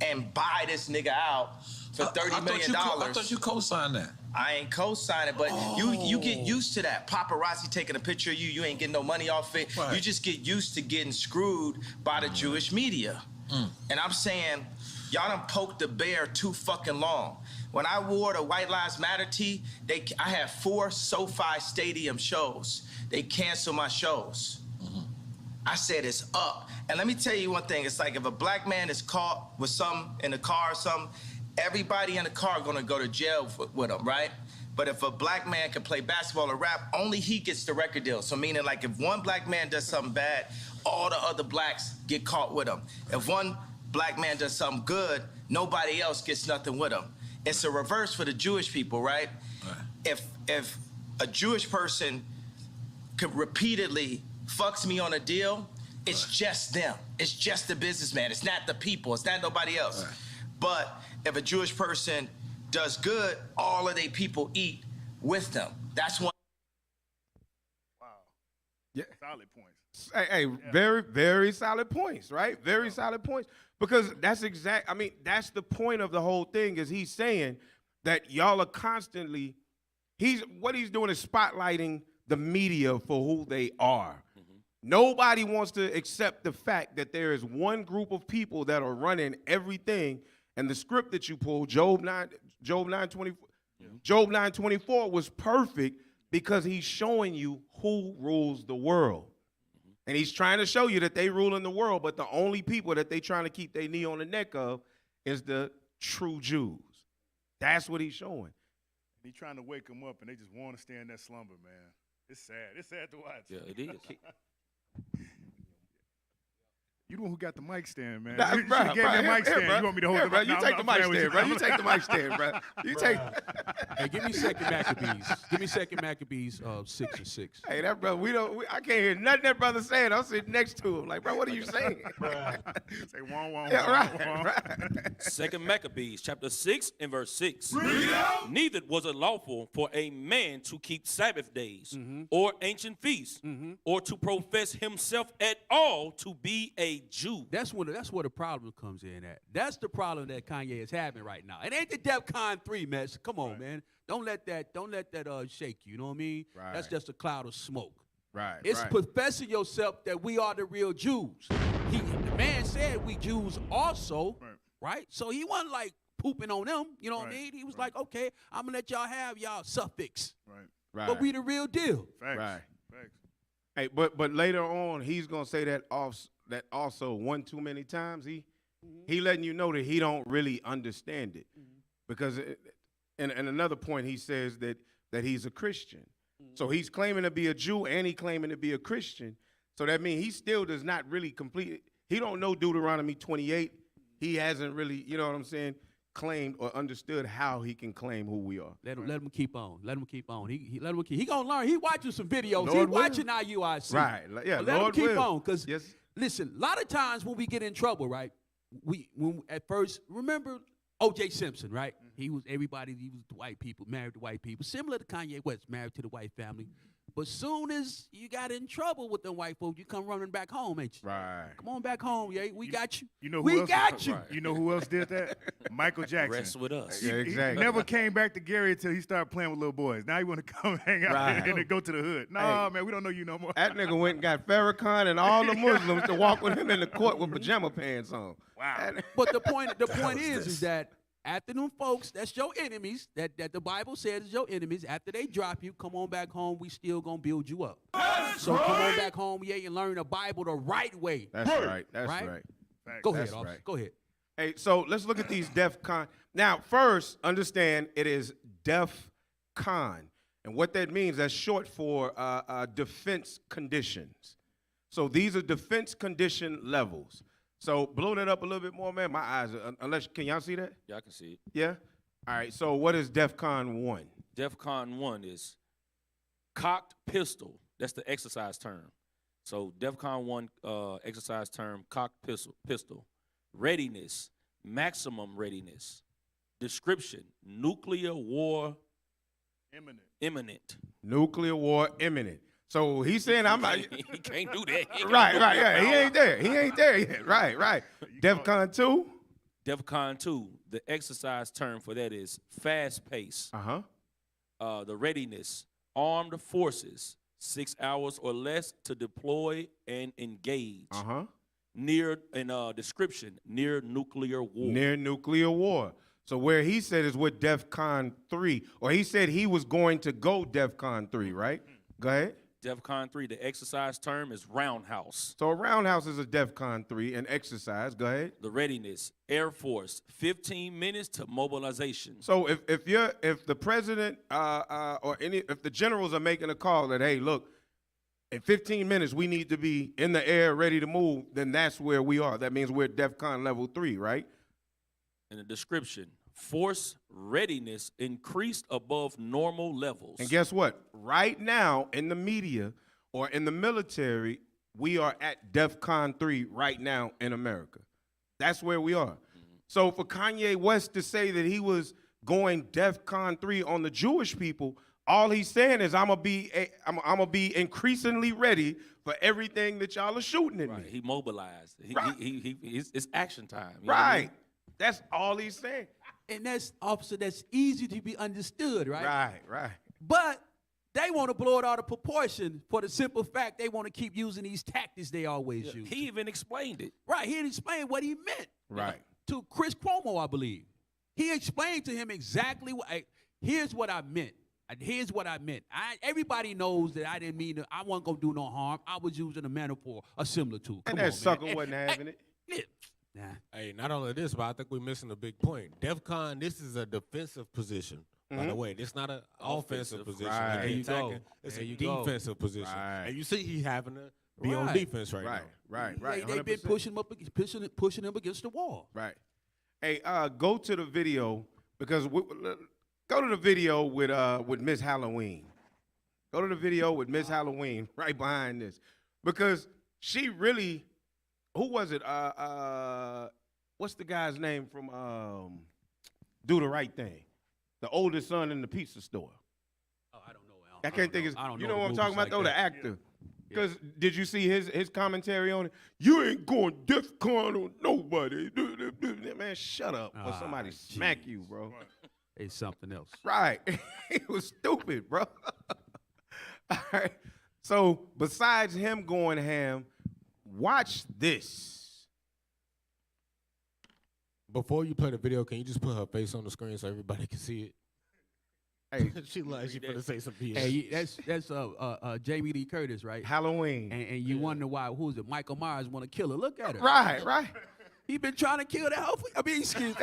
and buy this nigga out for $30 million. I thought you co-signed that. I ain't co-signing, but you get used to that. Paparazzi taking a picture of you, you ain't getting no money off it. Right. You just get used to getting screwed by the Jewish media. And I'm saying, y'all done poked the bear too fucking long. When I wore the White Lives Matter tee, I had 4 SoFi Stadium shows. They canceled my shows. I said it's up. And let me tell you one thing, it's like if a black man is caught with something in the car or something, everybody in the car gonna go to jail with him, right? But if a black man can play basketball or rap, only he gets the record deal. So meaning like if one black man does something bad, all the other blacks get caught with him. If one black man does something good, nobody else gets nothing with him. It's a reverse for the Jewish people, right? If a Jewish person could repeatedly fucks me on a deal, it's just them. It's just the businessman. It's not the people. It's not nobody else. But if a Jewish person does good, all of their people eat with them. That's one. Wow. Yeah. Solid points. Hey, very, very solid points, right? Very solid points. Because that's that's the point of the whole thing is he's saying that y'all are constantly, what he's doing is spotlighting the media for who they are. Nobody wants to accept the fact that there is one group of people that are running everything, and the script that you pulled, Job 9:24 was perfect because he's showing you who rules the world. And he's trying to show you that they rule in the world, but the only people that they trying to keep their knee on the neck of is the true Jews. That's what he's showing. He's trying to wake them up, and they just want to stay in that slumber, man. It's sad. It's sad to watch. Yeah, it is. You the one who got the mic stand, man. Nah, You should've gave me a mic stand. You want me to hold it? Bro, you No, take the I'm mic playing with stand, you. bro. You take the mic stand, bro. You take. Hey, give me Second Maccabees. Give me Second Maccabees 6:6. Hey, that brother, I can't hear nothing that brother saying. I'm sitting next to him, like, bro, what are you saying? Say one, Yeah, right, one. right. Second Maccabees, chapter 6 and verse 6. Neither was it lawful for a man to keep Sabbath days or ancient feasts or to profess himself at all to be a Jew. That's where the problem comes in at. That's the problem that Kanye is having right now. It ain't the DEFCON 3 mess. Come on, man. Don't let that shake you. You know what I mean? Right. That's just a cloud of smoke. Right. It's right. professing yourself that we are the real Jews. The man said we Jews also, right? So he wasn't like pooping on them. You know what I mean? He was like, okay, I'm gonna let y'all have y'all suffix, Right. but we the real deal. Facts. Right. Facts. Hey, but later on, he's gonna say that also one too many times. He letting you know that he don't really understand it, because and another point he says that he's a Christian, so he's claiming to be a Jew and he claiming to be a Christian. So that means he still does not really complete. He don't know Deuteronomy 28. He hasn't really, you know what I'm saying, claimed or understood how he can claim who we are. Let him keep on. Let him keep on. He gonna learn. He watching some videos. Lord He watching IUIC. Right. Yeah. But let Lord him keep will. on, because Yes. listen, a lot of times when we get in trouble, right? When at first, remember O.J. Simpson, right? He was the white people, married to white people, similar to Kanye West, married to the white family. But soon as you got in trouble with them white folks, you come running back home, ain't you? Right. Come on back home, yeah. We got you. You know who we else? got you. You know who else did that? Michael Jackson. Rest with us. Yeah, He exactly. never came back to Gary until he started playing with little boys. Now he want to come hang out Right. and then go to the hood. No, man, we don't know you no more. That nigga went and got Farrakhan and all the Muslims to walk with him in the court with pajama pants on. Wow. But the point is that after them folks, that's your enemies, that the Bible says is your enemies, after they drop you, come on back home, we still gonna build you up. So come on back home, and learn the Bible the right way. That's right. That's Right? right. Facts. Go ahead, That's officer. right. Go ahead. Hey, so let's look at these DEFCON. Now, first, understand it is DEFCON. And what that means, that's short for defense conditions. So these are defense condition levels. So blow that up a little bit more, man. My eyes, can y'all see that? Yeah, I can see it. Yeah? All right, so what is DEFCON 1? DEFCON 1 is cocked pistol. That's the exercise term. So DEFCON 1 exercise term, cocked pistol. Readiness, maximum readiness. Description, nuclear war imminent. Nuclear war imminent. So he's saying He can't do that. He ain't Right, gonna right, do yeah. that. He ain't there. He ain't there yet. Right, right. DEFCON 2? DEFCON 2, the exercise term for that is fast pace. The readiness, armed forces, 6 hours or less to deploy and engage. Near, description, near nuclear war. Near nuclear war. So where he said is with DEFCON 3, or he said he was going to go DEFCON 3, right? Go ahead. DEFCON 3, the exercise term is roundhouse. So a roundhouse is a DEFCON 3, an exercise. Go ahead. The readiness, Air Force, 15 minutes to mobilization. So if the president if the generals are making a call that, hey, look, in 15 minutes we need to be in the air ready to move, then that's where we are. That means we're at DEFCON level 3, right? In the description, force readiness increased above normal levels. And guess what? Right now in the media or in the military, we are at DEFCON 3 right now in America. That's where we are. So for Kanye West to say that he was going DEFCON 3 on the Jewish people, all he's saying is I'm gonna be increasingly ready for everything that y'all are shooting at me. He mobilized. It's action time. You know Right. what I mean? That's all he's saying. And that's, officer, that's easy to be understood, right? Right. But they want to blow it out of proportion for the simple fact they want to keep using these tactics they always use. He even explained it. Right, he explained what he meant. Right. To Chris Cuomo, I believe. He explained to him exactly here's what I meant. Here's what I meant. Everybody knows that I didn't mean to, I wasn't going to do no harm. I was using a metaphor, a similar to. And that sucker wasn't having it. Nah. Hey, not only this, but I think we're missing a big point. DEFCON, this is a defensive position. By the way, it's not an offensive position. Right. There you go. It's a defensive position. Right. And you see he having to be on defense right now. Right. They've been pushing him against the wall. Right. Hey, go to the video because go to the video with Miss Halloween. Go to the video with Miss Halloween right behind this because she really. Who was it? What's the guy's name from Do the Right Thing? The oldest son in the pizza store. Oh, I don't know. I can't think. I don't You know know what I'm talking about, like though? that. The actor. Because did you see his commentary on it? You ain't going DEFCON on nobody. Man, shut up or somebody smack you, bro. It's something else. Right. It was stupid, bro. All right. So besides him going ham, watch this. Before you play the video, can you just put her face on the screen so everybody can see it? Hey, she finna say some BS. Hey, that's Jamie Lee Curtis, right? Halloween. And you wonder why, who is it? Michael Myers want to kill her. Look at her. Right. He been trying to kill that whole. Excuse me. He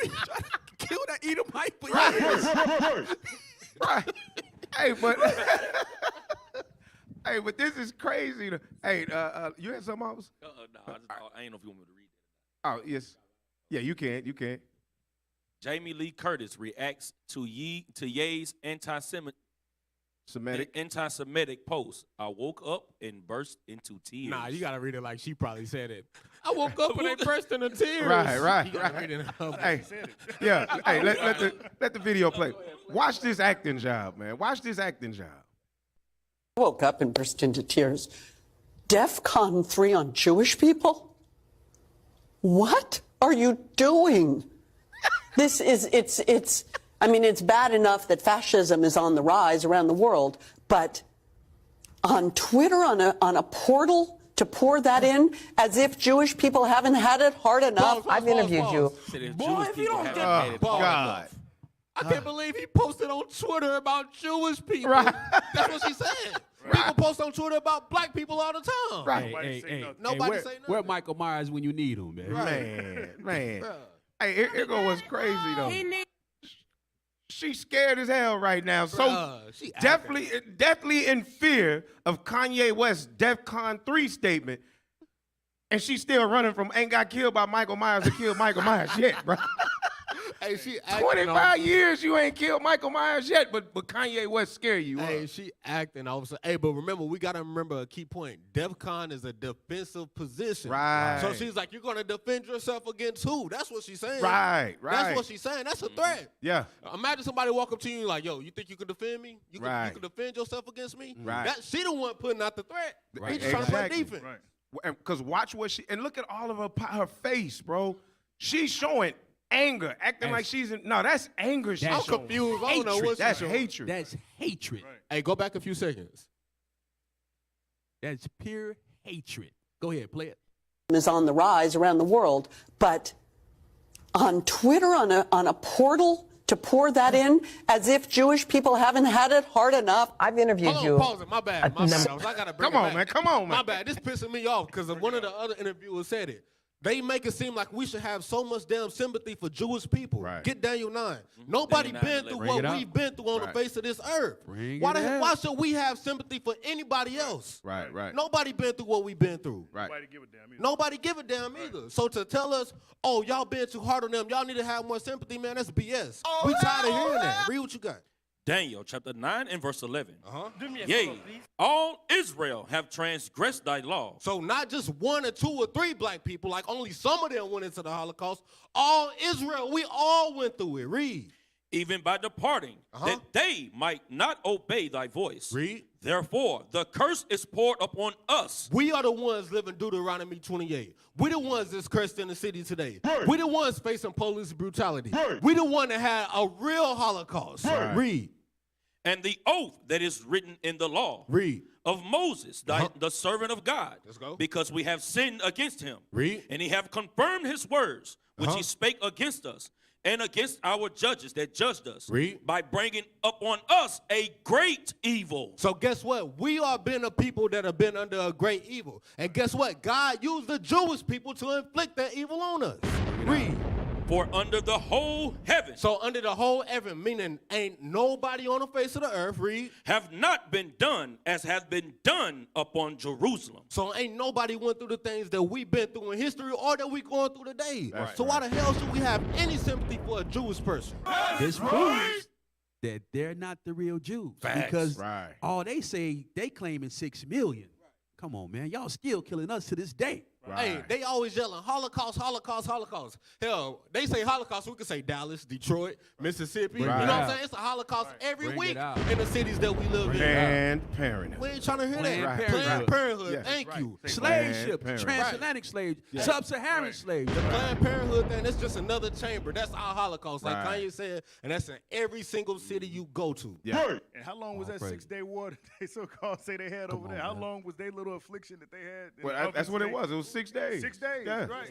been trying to kill that Edomite for years. Right. Hey, but this is crazy. Hey, you had something else? No, I ain't know if you want me to read that. Oh, yes. Yeah, you can. Jamie Lee Curtis reacts to Ye's anti-Semitic post. I woke up and burst into tears. Nah, you gotta read it like she probably said it. I woke up and they burst into tears. Right. You gotta read it. Hey, yeah. Hey, let the video play. Watch this acting job, man. Watch this acting job. I woke up and burst into tears. DEFCON 3 on Jewish people? What are you doing? This is, it's bad enough that fascism is on the rise around the world, but on Twitter, on a portal, to pour that in as if Jewish people haven't had it hard enough. I've interviewed you. Boy, if you don't get that God. I can't believe he posted on Twitter about Jewish people. Right. That's what she said. People post on Twitter about black people all the time. Right. Nobody say nothing. Where Michael Myers when you need him, man? Man. Hey, here go what's crazy, though. She's scared as hell right now. So definitely in fear of Kanye West's DEFCON 3 statement. And she's still running from ain't got killed by Michael Myers or killed Michael Myers yet, bro. Hey, she 25 years you ain't killed Michael Myers yet, but Kanye West scare you. Hey, she acting all of a sudden. Hey, but remember, we got to remember a key point. DEFCON is a defensive position. Right. So she's like, you're going to defend yourself against who? That's what she's saying. Right. That's what she's saying. That's a threat. Yeah. Imagine somebody walk up to you like, yo, you think you can defend me? You can defend yourself against me? Right. She the one putting out the threat. Right. He just trying to play defense. Because watch what she, and look at all of her face, bro. She's showing anger, acting like she's in, no, that's anger. I'm confused. I don't know what That's she's showing. hatred. That's hatred. Hey, go back a few seconds. That's pure hatred. Go ahead, play it. Is on the rise around the world, but on Twitter, on a portal to pour that in as if Jewish people haven't had it hard enough. I've interviewed you. Pause it. My bad. I gotta bring Come on, it back. man. Come on, man. My bad. This pissing me off because one of the other interviewers said it. They make it seem like we should have so much damn sympathy for Jewish people. Right. Get Daniel 9. Nobody been through what we've been through on the face of this earth. Why should we have sympathy for anybody else? Right. Nobody been through what we've been through. Right. Nobody give a damn either. So to tell us, oh, y'all been too hard on them, y'all need to have more sympathy, man, that's BS. We tired of hearing that. Read what you got. Daniel chapter 9 and verse 11. Uh-huh. Yea, all Israel have transgressed thy law. So not just 1 or 2 or 3 black people, like only some of them went into the Holocaust. All Israel, we all went through it. Read. Even by departing, that they might not obey thy voice. Read. Therefore, the curse is poured upon us. We are the ones living Deuteronomy 28. We the ones that's cursed in the city today. We the ones facing police brutality. We the one that had a real Holocaust. Read. And the oath that is written in the law. Read. Of Moses, the servant of God. Let's go. Because we have sinned against him. Read. And he have confirmed his words, which he spake against us, and against our judges that judged us. Read. By bringing upon us a great evil. So guess what? We are been a people that have been under a great evil. And guess what? God used the Jewish people to inflict that evil on us. Read. For under the whole heaven. So under the whole heaven, meaning ain't nobody on the face of the earth, read. Have not been done as has been done upon Jerusalem. So ain't nobody went through the things that we've been through in history or that we going through today. So why the hell should we have any sympathy for a Jewish person? This proves that they're not the real Jews. Facts. Because all they say, they claiming 6 million. Come on, man. Y'all still killing us to this day. Hey, they always yelling Holocaust, Holocaust, Holocaust. Hell, they say Holocaust, we could say Dallas, Detroit, Mississippi. You know what I'm saying? It's a Holocaust every week in the cities that we live in. Planned Parenthood. We ain't trying to hear Planned that. Parenthood. Planned Parenthood, Yes. thank you. Slave ships, Parenthood. transatlantic slaves, sub-Saharan slaves. The Planned Parenthood thing, that's just another chamber. That's our Holocaust, like Kanye said, and that's in every single city you go to. Yeah. And how long was that 6-day war that they so-called say they had over there? How long was their little affliction that they had? Well, that's what it was. It was 6 days. 6 days, Yeah. right?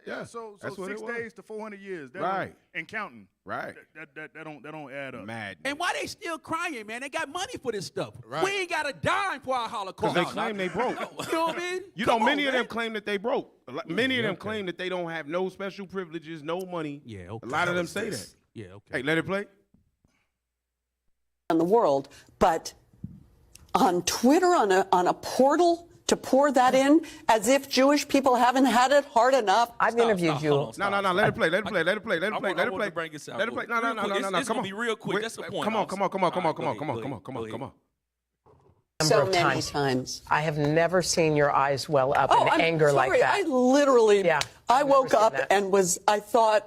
Yeah. So That's what 6 it was. days to 400 years, that Right. and counting. Right. That don't add up. Mad. And why they still crying, man? They got money for this stuff. Right. We ain't got a dime for our Holocaust. Because they claim they broke. You know what I mean? You Come know, many on, of them man. claim that they broke. Many of them claim that they don't have no special privileges, no money. Yeah, okay. A lot of them say that. Yeah, okay. Hey, let it play. In the world, but on Twitter, on a portal to pour that in as if Jewish people haven't had it hard enough. I've interviewed you. No, let it play. Let it play. Let it play. Let I it play. want- Let I it want play. to bring this out Let it play. No. real quick. It's Come gonna on. be real quick. That's the point, Come on. Ops. Come on. All right, go ahead. So Of many times. I have never seen your eyes well up in I'm anger sorry. like that. I literally, Yeah, I I've woke never up seen that. and I thought,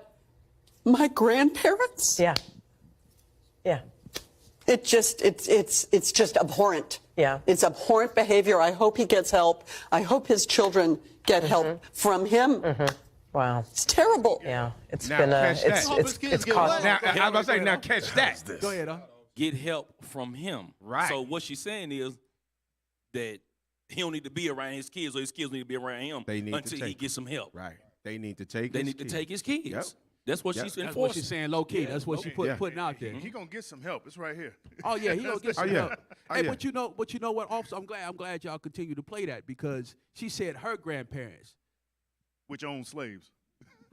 my grandparents? Yeah. Yeah. It's just abhorrent. Yeah. It's abhorrent behavior. I hope he gets help. I hope his children get help from him. Wow. It's terrible. Yeah. It's Now, been catch that. Kids it's get caused. Now, I was about to say, now catch that. Go ahead, Get help from him. Right. So what she's saying is that he don't need to be around his kids, or his kids need to be around him They need to until he take gets some help. Right. They need to take. They his need to kids. take his kids. Yep. That's what Yep. she's That's what enforcing. she's saying low key. That's what she putting out there. He gonna get some help. It's right here. Oh yeah, he gonna get some Oh, yeah. help. Oh, Hey, yeah. but you know what? Also, I'm glad y'all continue to play that because she said her grandparents. Which own slaves.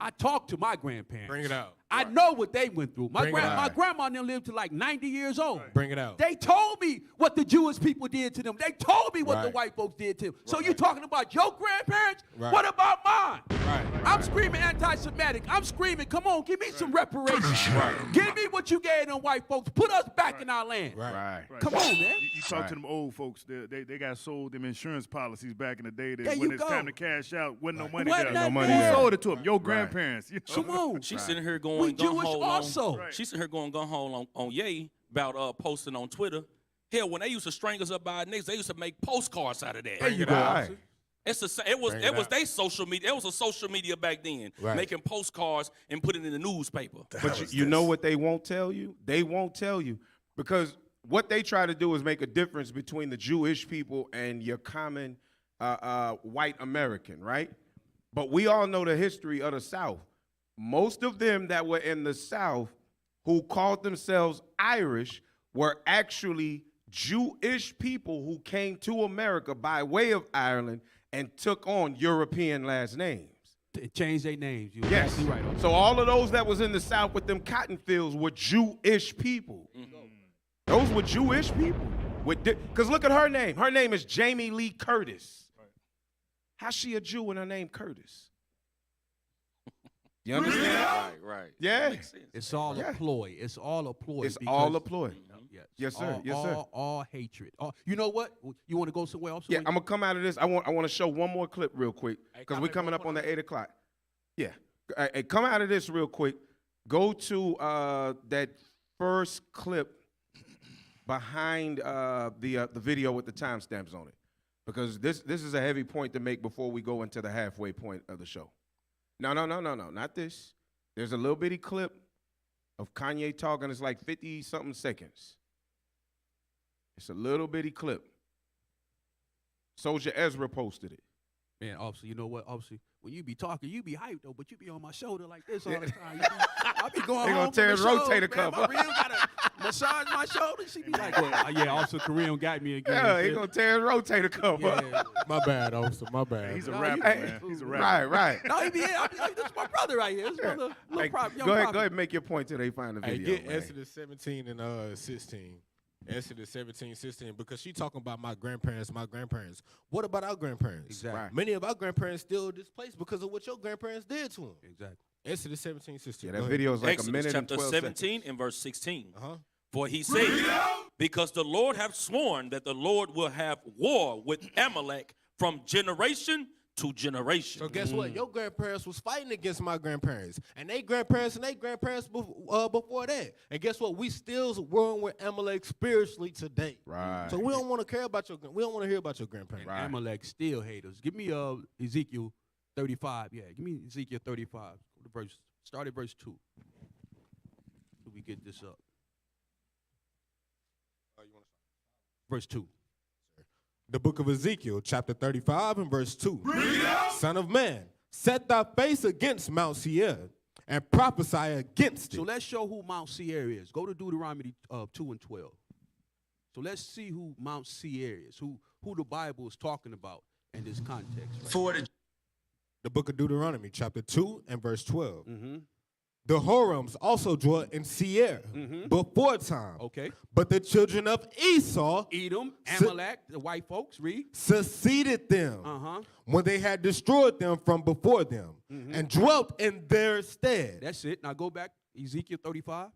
I talked to my grandparents. Bring it out. I know what they went through. Bring it out. My grandma and them lived to like 90 years old. Bring it out. They told me what the Jewish people did to them. They told me what the Right. white folks did to them. So you talking about your grandparents? Right. What about mine? Right. I'm screaming anti-Semitic. I'm screaming, come on, give me some reparations. Give me what you gave them white folks. Put us back in our land. Right. Come on, man. You talk to them old folks. They got sold them insurance policies back in the day. That There when you it's go. time to cash out, wasn't no money Wasn't there. that No money there? there. Sold it to them. Your grandparents. You know? Come on. She's sitting here We going gun Jewish ho also. on. She's sitting here going gun ho on Ye about posting on Twitter. Hell, when they used to string us up by our necks, they used to make postcards out of that. There you go. Right. It was their social media. It was a social media back then, making postcards and putting it in the newspaper. But you know what they won't tell you? They won't tell you because what they try to do is make a difference between the Jewish people and your common white American, right? But we all know the history of the South. Most of them that were in the South who called themselves Irish were actually Jewish people who came to America by way of Ireland and took on European last names. Changed their names. You're Yes. exactly right. Okay. So all of those that was in the South with them cotton fields were Jewish people. Those were Jewish people. Because look at her name. Her name is Jamie Lee Curtis. How's she a Jew when her name Curtis? You understand? Right. Yeah. It's all a ploy. It's all a ploy. It's all a ploy. Yes. Yes, sir. All, Yes, sir. All hatred. You know what? You want to go somewhere else? Yeah, I'm gonna come out of this. I want to show one more clip real quick because we're coming up on the 8 o'clock. Yeah, hey, come out of this real quick. Go to that first clip behind the video with the timestamps on it, because this is a heavy point to make before we go into the halfway point of the show. No, not this. There's a little bitty clip of Kanye talking. It's like 50-something seconds. It's a little bitty clip. Soldier Ezra posted it. Man, officer, you know what? Officer, when you be talking, you be hyped though, but you be on my shoulder like this all the time. I be going They home gonna tear his from the rotator show, cuff man, up. my real gotta massage my shoulder. She be like, well, yeah, Officer Kareem got me again. Yeah, he gonna tear his rotator cuff up. Yeah. My bad, officer. My bad. He's a No, rapper, you- man. He's a rapper. Right. No, he be here. This is my brother right here. This is my little Hey, prop, young go ahead, prophet. and make your point till they find the Hey, video. get man. Exodus 17 and 16. Exodus 17, 16, because she talking about my grandparents. What about our grandparents? Exactly. Right. Many of our grandparents still displaced because of what your grandparents did to them. Exactly. Exodus 17, 16. Yeah, Go that ahead. video is like Exodus a minute and chapter 12 17 seconds. and verse 16. Uh-huh. For he said, because the Lord hath sworn that the Lord will have war with Amalek from generation to generation. So guess what? Your grandparents was fighting against my grandparents, and they grandparents before that. And guess what? We still warring with Amalek spiritually today. Right. So we don't want to care about we don't want to hear about your grandparents. And Amalek still haters. Give me Ezekiel 35. Yeah, give me Ezekiel 35. Go to start at verse 2. So we get this up. Verse 2. The book of Ezekiel, chapter 35 and verse 2. Son of man, set thy face against Mount Seir and prophesy against it. So let's show who Mount Seir is. Go to Deuteronomy 2 and 12. So let's see who Mount Seir is, who the Bible is talking about in this context. Right? For The book of Deuteronomy, chapter 2 and verse 12. Mm-hmm. The Horims also dwelt in Seir before time. Okay. But the children of Esau, Edom, Amalek, the white folks, read. succeeded them when they had destroyed them from before them and dwelt in their stead. That's it. Now go back, Ezekiel 35.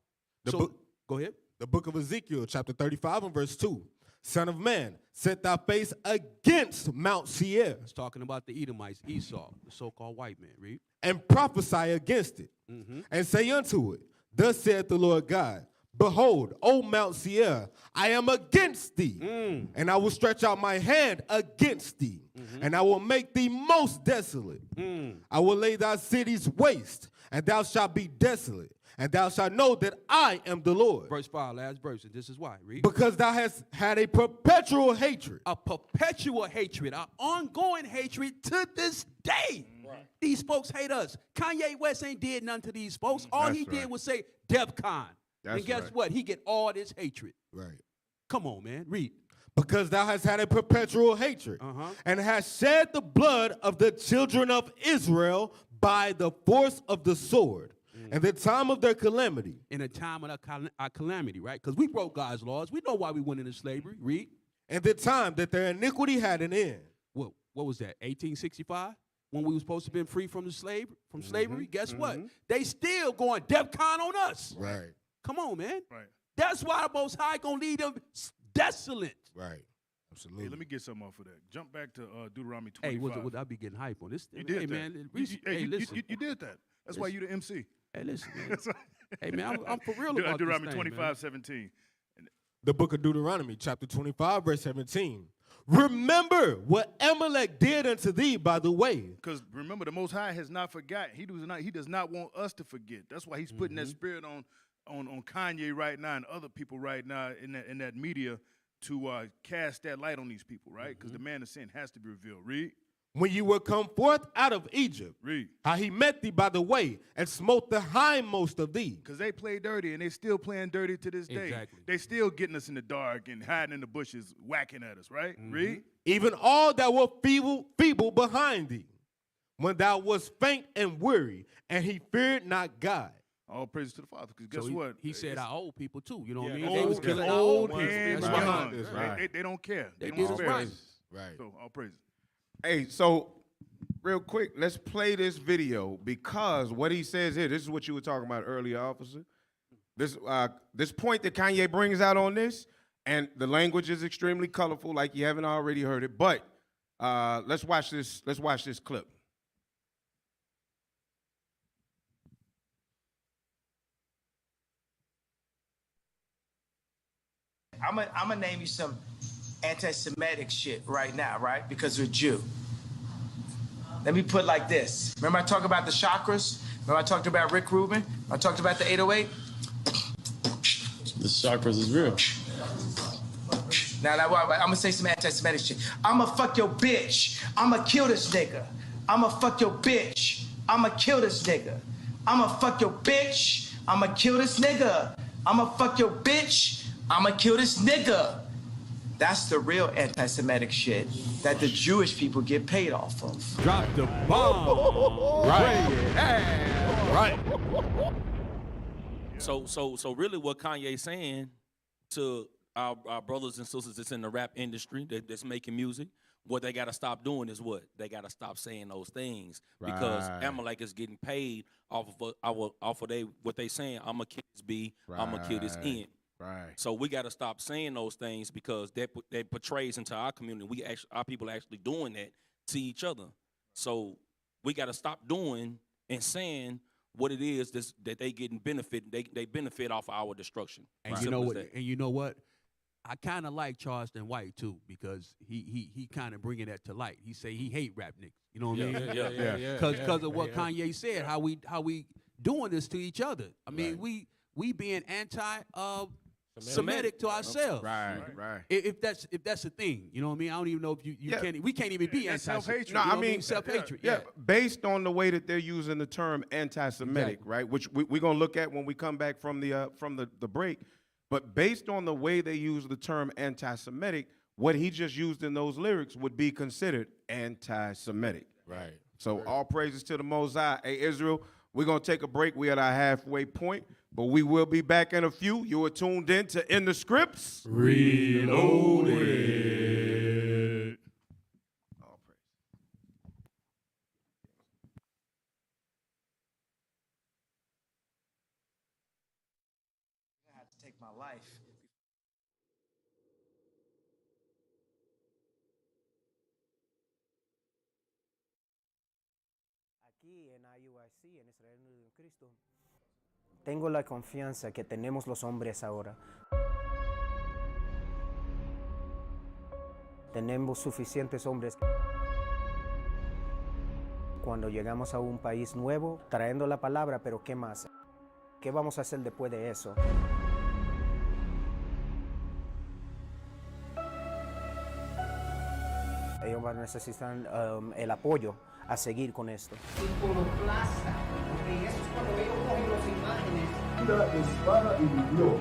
Go ahead. The book of Ezekiel, chapter 35 and verse 2. Son of man, set thy face against Mount Seir. It's talking about the Edomites, Esau, the so-called white man. Read. And prophesy against it, and say unto it, thus saith the Lord God, behold, O Mount Seir, I am against thee, and I will stretch out my hand against thee, and I will make thee most desolate. I will lay thy cities waste, and thou shalt be desolate, and thou shalt know that I am the Lord. Verse 5, last verse, and this is why. Read. Because thou hast had a perpetual hatred. A perpetual hatred, an ongoing hatred to this day. Right. These folks hate us. Kanye West ain't did nothing to these folks. All he did was say DEFCON. And guess what? He get all this hatred. Right. Come on, man. Read. Because thou hast had a perpetual hatred, and hast shed the blood of the children of Israel by the force of the sword. In the time of their calamity. In the time of our calamity, right? Because we broke God's laws. We know why we went into slavery. Read. In the time that their iniquity had an end. What was that, 1865? When we were supposed to have been free from slavery? Guess what? They still going DEFCON on us. Right. Come on, man. Right. That's why the Most High going to lead them desolate. Right. Absolutely. Hey, let me get something off of that. Jump back to Deuteronomy 25. Hey, would I be getting hype on this? You did that. Man, You did that. That's why you the MC. Hey, listen, man. Hey, man, I'm for real about Deuteronomy this thing, 25, 17. The book of Deuteronomy, chapter 25, verse 17. remember what Amalek did unto thee, by the way. Because remember, the Most High has not forgotten. He does not want us to forget. That's why he's putting that spirit on Kanye right now and other people right now in that media to cast that light on these people, right? Because the man of sin has to be revealed. Read. When you were come forth out of Egypt, Read. How he met thee by the way and smote the hindmost of thee. Because they play dirty, and they still playing dirty to this day. Exactly. They still getting us in the dark and hiding in the bushes, whacking at us, right? Read. Even all that were feeble behind thee, when thou wast faint and weary, and he feared not God. All praise to the Father. Because guess So what? He said our old people too. You know what I mean? Old, They was killing our old old people. and That's young. right. They don't care. They don't did it spare right. us. Right. So all praises. Hey, so real quick, let's play this video because what he says here, this is what you were talking about earlier, officer. This point that Kanye brings out on this, and the language is extremely colorful, like you haven't already heard it. But let's watch this. Let's watch this clip. I'm gonna name you some anti-Semitic shit right now, right? Because you're a Jew. Let me put it like this. Remember I talked about the chakras? Remember I talked about Rick Rubin? I talked about the 808? The chakras is real. Now, I'm gonna say some anti-Semitic shit. I'ma fuck your bitch. I'ma kill this nigga. I'ma fuck your bitch. I'ma kill this nigga. I'ma fuck your bitch. I'ma kill this nigga. I'ma fuck your bitch. I'ma kill this nigga. That's the real anti-Semitic shit that the Jewish people get paid off of. Drop the bomb. Right. So really what Kanye's saying to our brothers and sisters that's in the rap industry that's making music, what they got to stop doing is what? They got to stop saying those things because Amalek is getting paid off of what they saying, I'm going to kill this B, I'm going to kill this N. Right. So we got to stop saying those things because that portrays into our community. Our people actually doing that to each other. So we got to stop doing and saying what it is that they getting benefit. They benefit off of our destruction. And you know what? And you know what? I kind of like Charleston White too because he kind of bringing that to light. He say he hate rap niggas. You know what I mean? Yeah. Because of what Kanye said, how we doing this to each other. I mean, we being Semitic to ourselves. Right. If that's a thing, you know what I mean? I don't even know if we can't even be self-hatred. No, You know I what mean self-hatred. Yeah, based on the way that they're using the term anti-Semitic, right? Which we're gonna look at when we come back from the break. But based on the way they use the term anti-Semitic, what he just used in those lyrics would be considered anti-Semitic. Right. So all praises to the Most High. Hey, Israel, we're going to take a break. We're at our halfway point, but we will be back in a few. You are tuned in to In the Scripts. Reloaded. All praise. I had to take my life. Aquí en IUIC, en Israel Unido en Cristo, tengo la confianza que tenemos los hombres ahora. Tenemos suficientes hombres. Cuando llegamos a un país nuevo, trayendo la palabra, pero ¿qué más? ¿Qué vamos a hacer después de eso? Ellos van a necesitar el apoyo a seguir con esto. Iconoclasta, porque eso es cuando ellos cogen las imágenes. La espada dividió.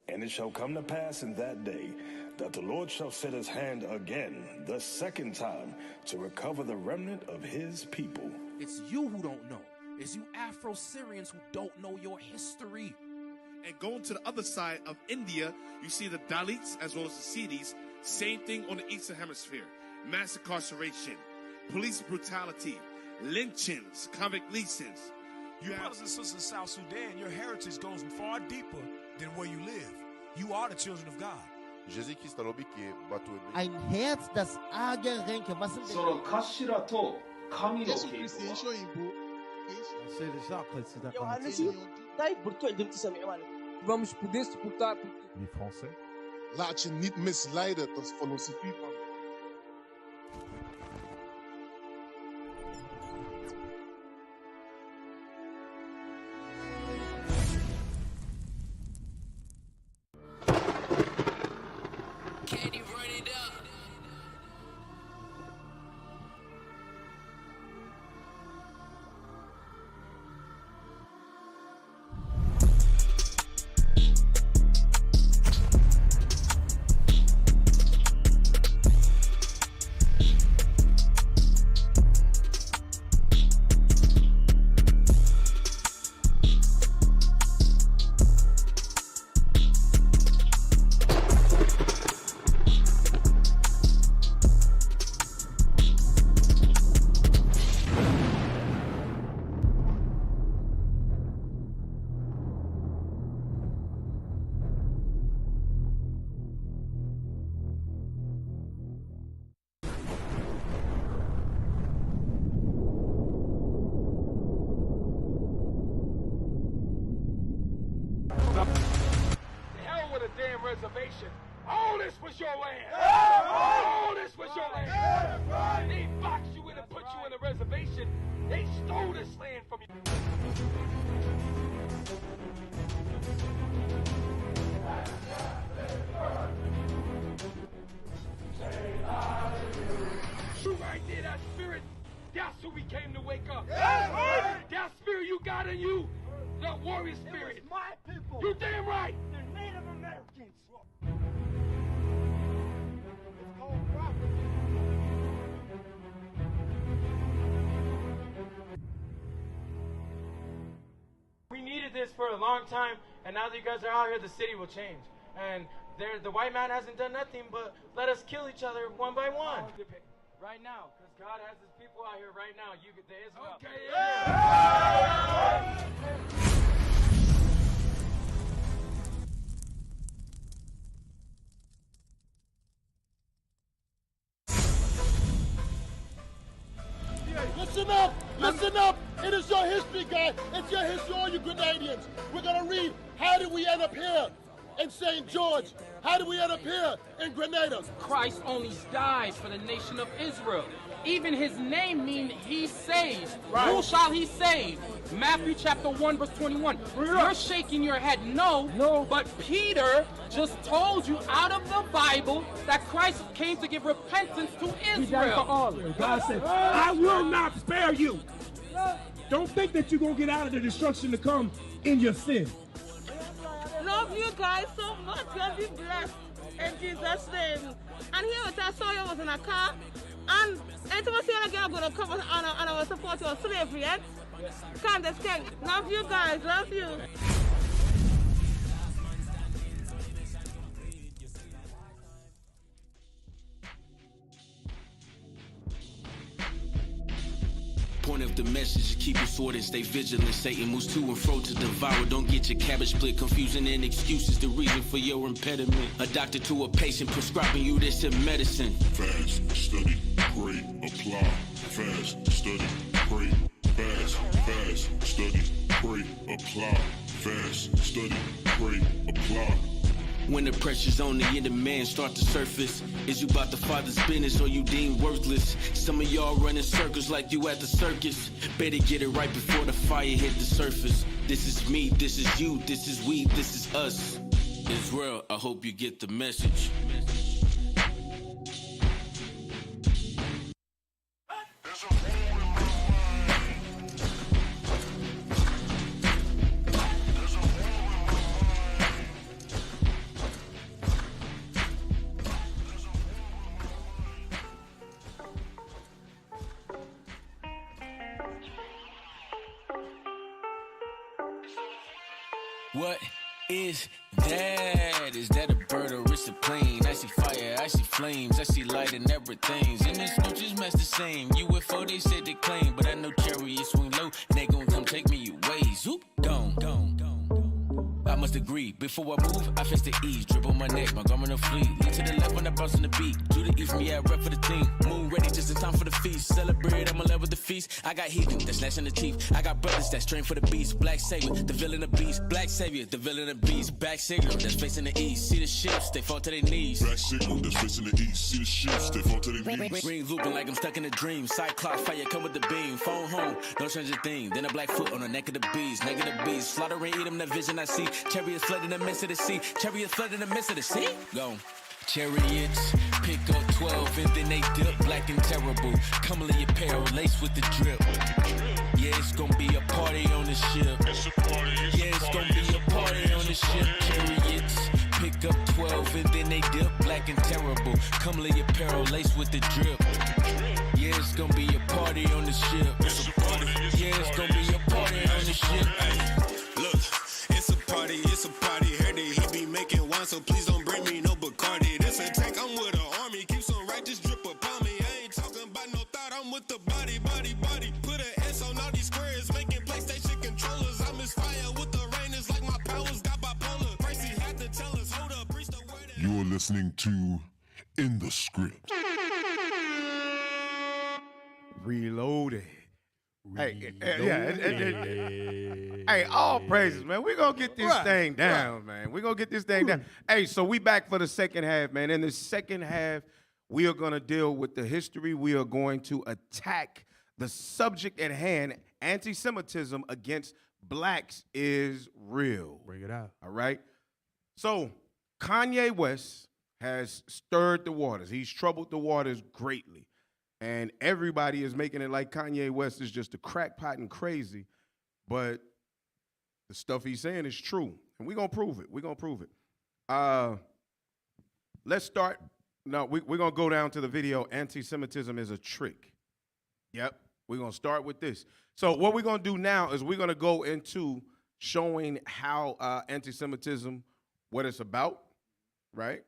And it shall come to pass in that day that the Lord shall set his hand again, the second time, to recover the remnant of his people. It's you who don't know. It's you Afro-Syrians who don't know your history. And going to the other side of India, you see the Dalits as well as the Siddhis. Same thing on the Eastern Hemisphere. Mass incarceration, police brutality, lynchings, convict leasings. You brothers and sisters in South Sudan, your heritage goes far deeper than where you live. You are the children of God. Ein Herz, das arge Ränke. Was sind その頭と神の傾向は Vamos poder suportar. Les Français. Laat je niet misleiden tot filosofie van. Reservation. All this was your land. All this was your land. They boxed you in and put you in a reservation. They stole this land from you. You right there, that spirit. That's who we came to wake up. That spirit you got in you, the warrior spirit. My people. You damn right. They're Native Americans. We needed this for a long time, and now that you guys are out here, the city will change. And the white man hasn't done nothing but let us kill each other one by one. Right now, because God has his people out here right now. You get the Israel. Okay, yeah. Listen up! Listen up! It is your history, guys. It's your history, all you Grenadians. We're going to read, how did we end up here in St. George? How did we end up here in Grenada? Christ only died for the nation of Israel. Even his name means he saves. Right. Who shall he save? Matthew chapter 1 verse 21. You're shaking your head no, but Peter just told you out of the Bible that Christ came to give repentance to Israel. He died for all. God said, I will not spare you. Don't think that you're going to get out of the destruction to come in your sin. Love you guys so much. God be blessed in Jesus' name. And here with us, I saw you was in a car. And anytime I see you again, I'm going to come and I will support your slavery. Eh? Candace King. Love you guys. Love you. Point of the message is keep your sword and stay vigilant. Satan moves to and fro to devour. Don't get your cabbage split. Confusion and excuses the reason for your impediment. A doctor to a patient prescribing you this in medicine. Fast, study, pray, apply. Fast, study, pray, fast, study, pray, apply. Fast, study, pray, apply. When the pressure's on, the inner man start to surface. Is you about the father's business or you deemed worthless? Some of y'all running circles like you at the circus. Better get it right before the fire hit the surface. This is me, this is you, this is we, this is us. Israel, I hope you get the message. What? Is that a bird or is it plane? I see fire, I see flames, I see light in everything. And this no just mess the same. UFO they said they claim, but I know chariots swing low and they gon' come take me away. Zoop, gone. I must agree. Before I move, I face the ease. Drip on my neck, my garment of fleet. Lean to the left when I bounce on the beat. Do the E from me, I rep for the team. Moon ready, just in time for the feast. Celebrate, I'm in love with the feast. I got heathen, that's snatching the teeth. I got brothers that's trained for the beast. Black savior, the villain of beast. Black savior, the villain of beast. Back signal, that's facing the east. See the ships, they fall to their knees. Black signal, that's facing the east. See the ships, they fall to their knees. Green looping like I'm stuck in a dream. Cyclops fire come with the beam. Phone home, no change a thing. Then a black foot on the neck of the beast. Neck of the beast. Slaughter and eat them, the vision I see. Chariots flood in the midst of the sea. Chariots flood in the midst of the sea. Go. Chariots, pick up 12 and then they dip black and terrible. Comely apparel, laced with the drip. Yeah, it's gonna be a party on the ship. Yeah, it's gonna be a party on the ship. Chariots, pick up 12 and then they dip black and terrible. Comely apparel, laced with the drip. Yeah, it's gonna be a party on the ship. Yeah, it's gonna be a party on the ship. Look, it's a party, Heard that he be making wine, so please don't bring me no Bacardi. This a tank, I'm with an army, keep some righteous drip upon me. I ain't talking about no thought, I'm with the body. Put an S on all these squares, making PlayStation controllers. I misfire with the rain, it's like my powers got bipolar. Pricey had to tell us, hold up, preach the word. You're listening to In the Script. Reloaded. Hey, hey, all praises, man. We're going to get this thing down, man. We're going to get this thing down. Hey, so we back for the second half, man. In the second half, we are going to deal with the history. We are going to attack the subject at hand. Anti-Semitism against blacks is real. Bring it out. All right? So Kanye West has stirred the waters. He's troubled the waters greatly. And everybody is making it like Kanye West is just a crackpot and crazy. But the stuff he's saying is true. And we're going to prove it. We're going to prove it. Let's start. No, we're going to go down to the video. Anti-Semitism is a trick. Yep. We're going to start with this. So what we're going to do now is we're going to go into showing how anti-Semitism, what it's about, right?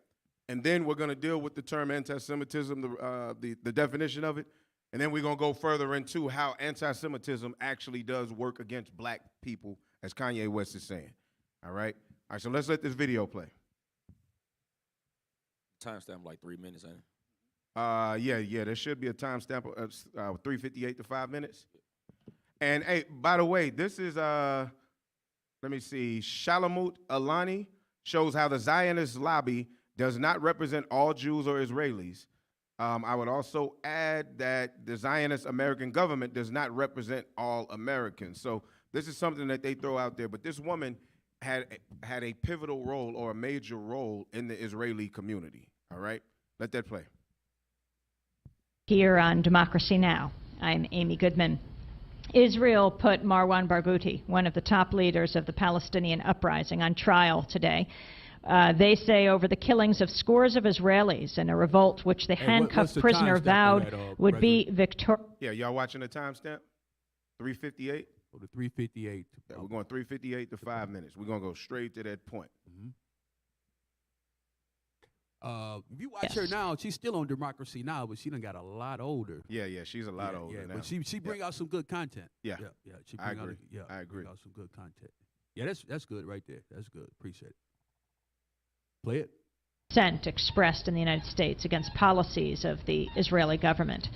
And then we're going to deal with the term anti-Semitism, the definition of it. And then we're going to go further into how anti-Semitism actually does work against black people, as Kanye West is saying. All right? All right, so let's let this video play. Timestamp like 3 minutes, ain't it? Yeah, there should be a timestamp of 3:58 to 5 minutes. And, hey, by the way, this is, let me see, Shalamut Alani shows how the Zionist lobby does not represent all Jews or Israelis. I would also add that the Zionist American government does not represent all Americans. So this is something that they throw out there. But this woman had a pivotal role or a major role in the Israeli community. All right? Let that play. Here on Democracy Now!, I'm Amy Goodman. Israel put Marwan Barghouti, one of the top leaders of the Palestinian uprising, on trial today. They say over the killings of scores of Israelis in a revolt which the handcuffed prisoner vowed would be victorious. Yeah, y'all watching the timestamp? 3:58? Oh, the 3:58. Yeah, we're going 3:58 to 5 minutes. We're going to go straight to that point. If you watch her now, she's still on Democracy Now!, but she done got a lot older. Yeah, she's a lot older now. But she bring out some good content. Yeah. She I bring agree. I agree. Bring out some good content. Yeah, that's good right there. That's good. Appreciate it. Play it. Dissent expressed in the United States against policies of the Israeli government.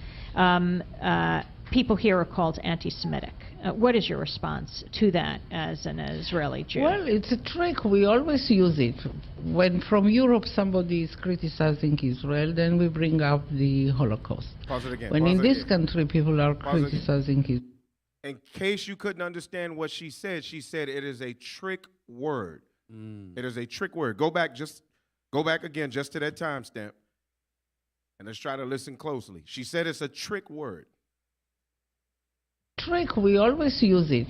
People here are called anti-Semitic. What is your response to that as an Israeli Jew? Well, it's a trick. We always use it. When from Europe somebody is criticizing Israel, then we bring up the Holocaust. Pause it again. When in this country people are criticizing Israel. In case you couldn't understand what she said it is a trick word. It is a trick word. Go back again just to that timestamp, and let's try to listen closely. She said it's a trick word. Trick, we always use it.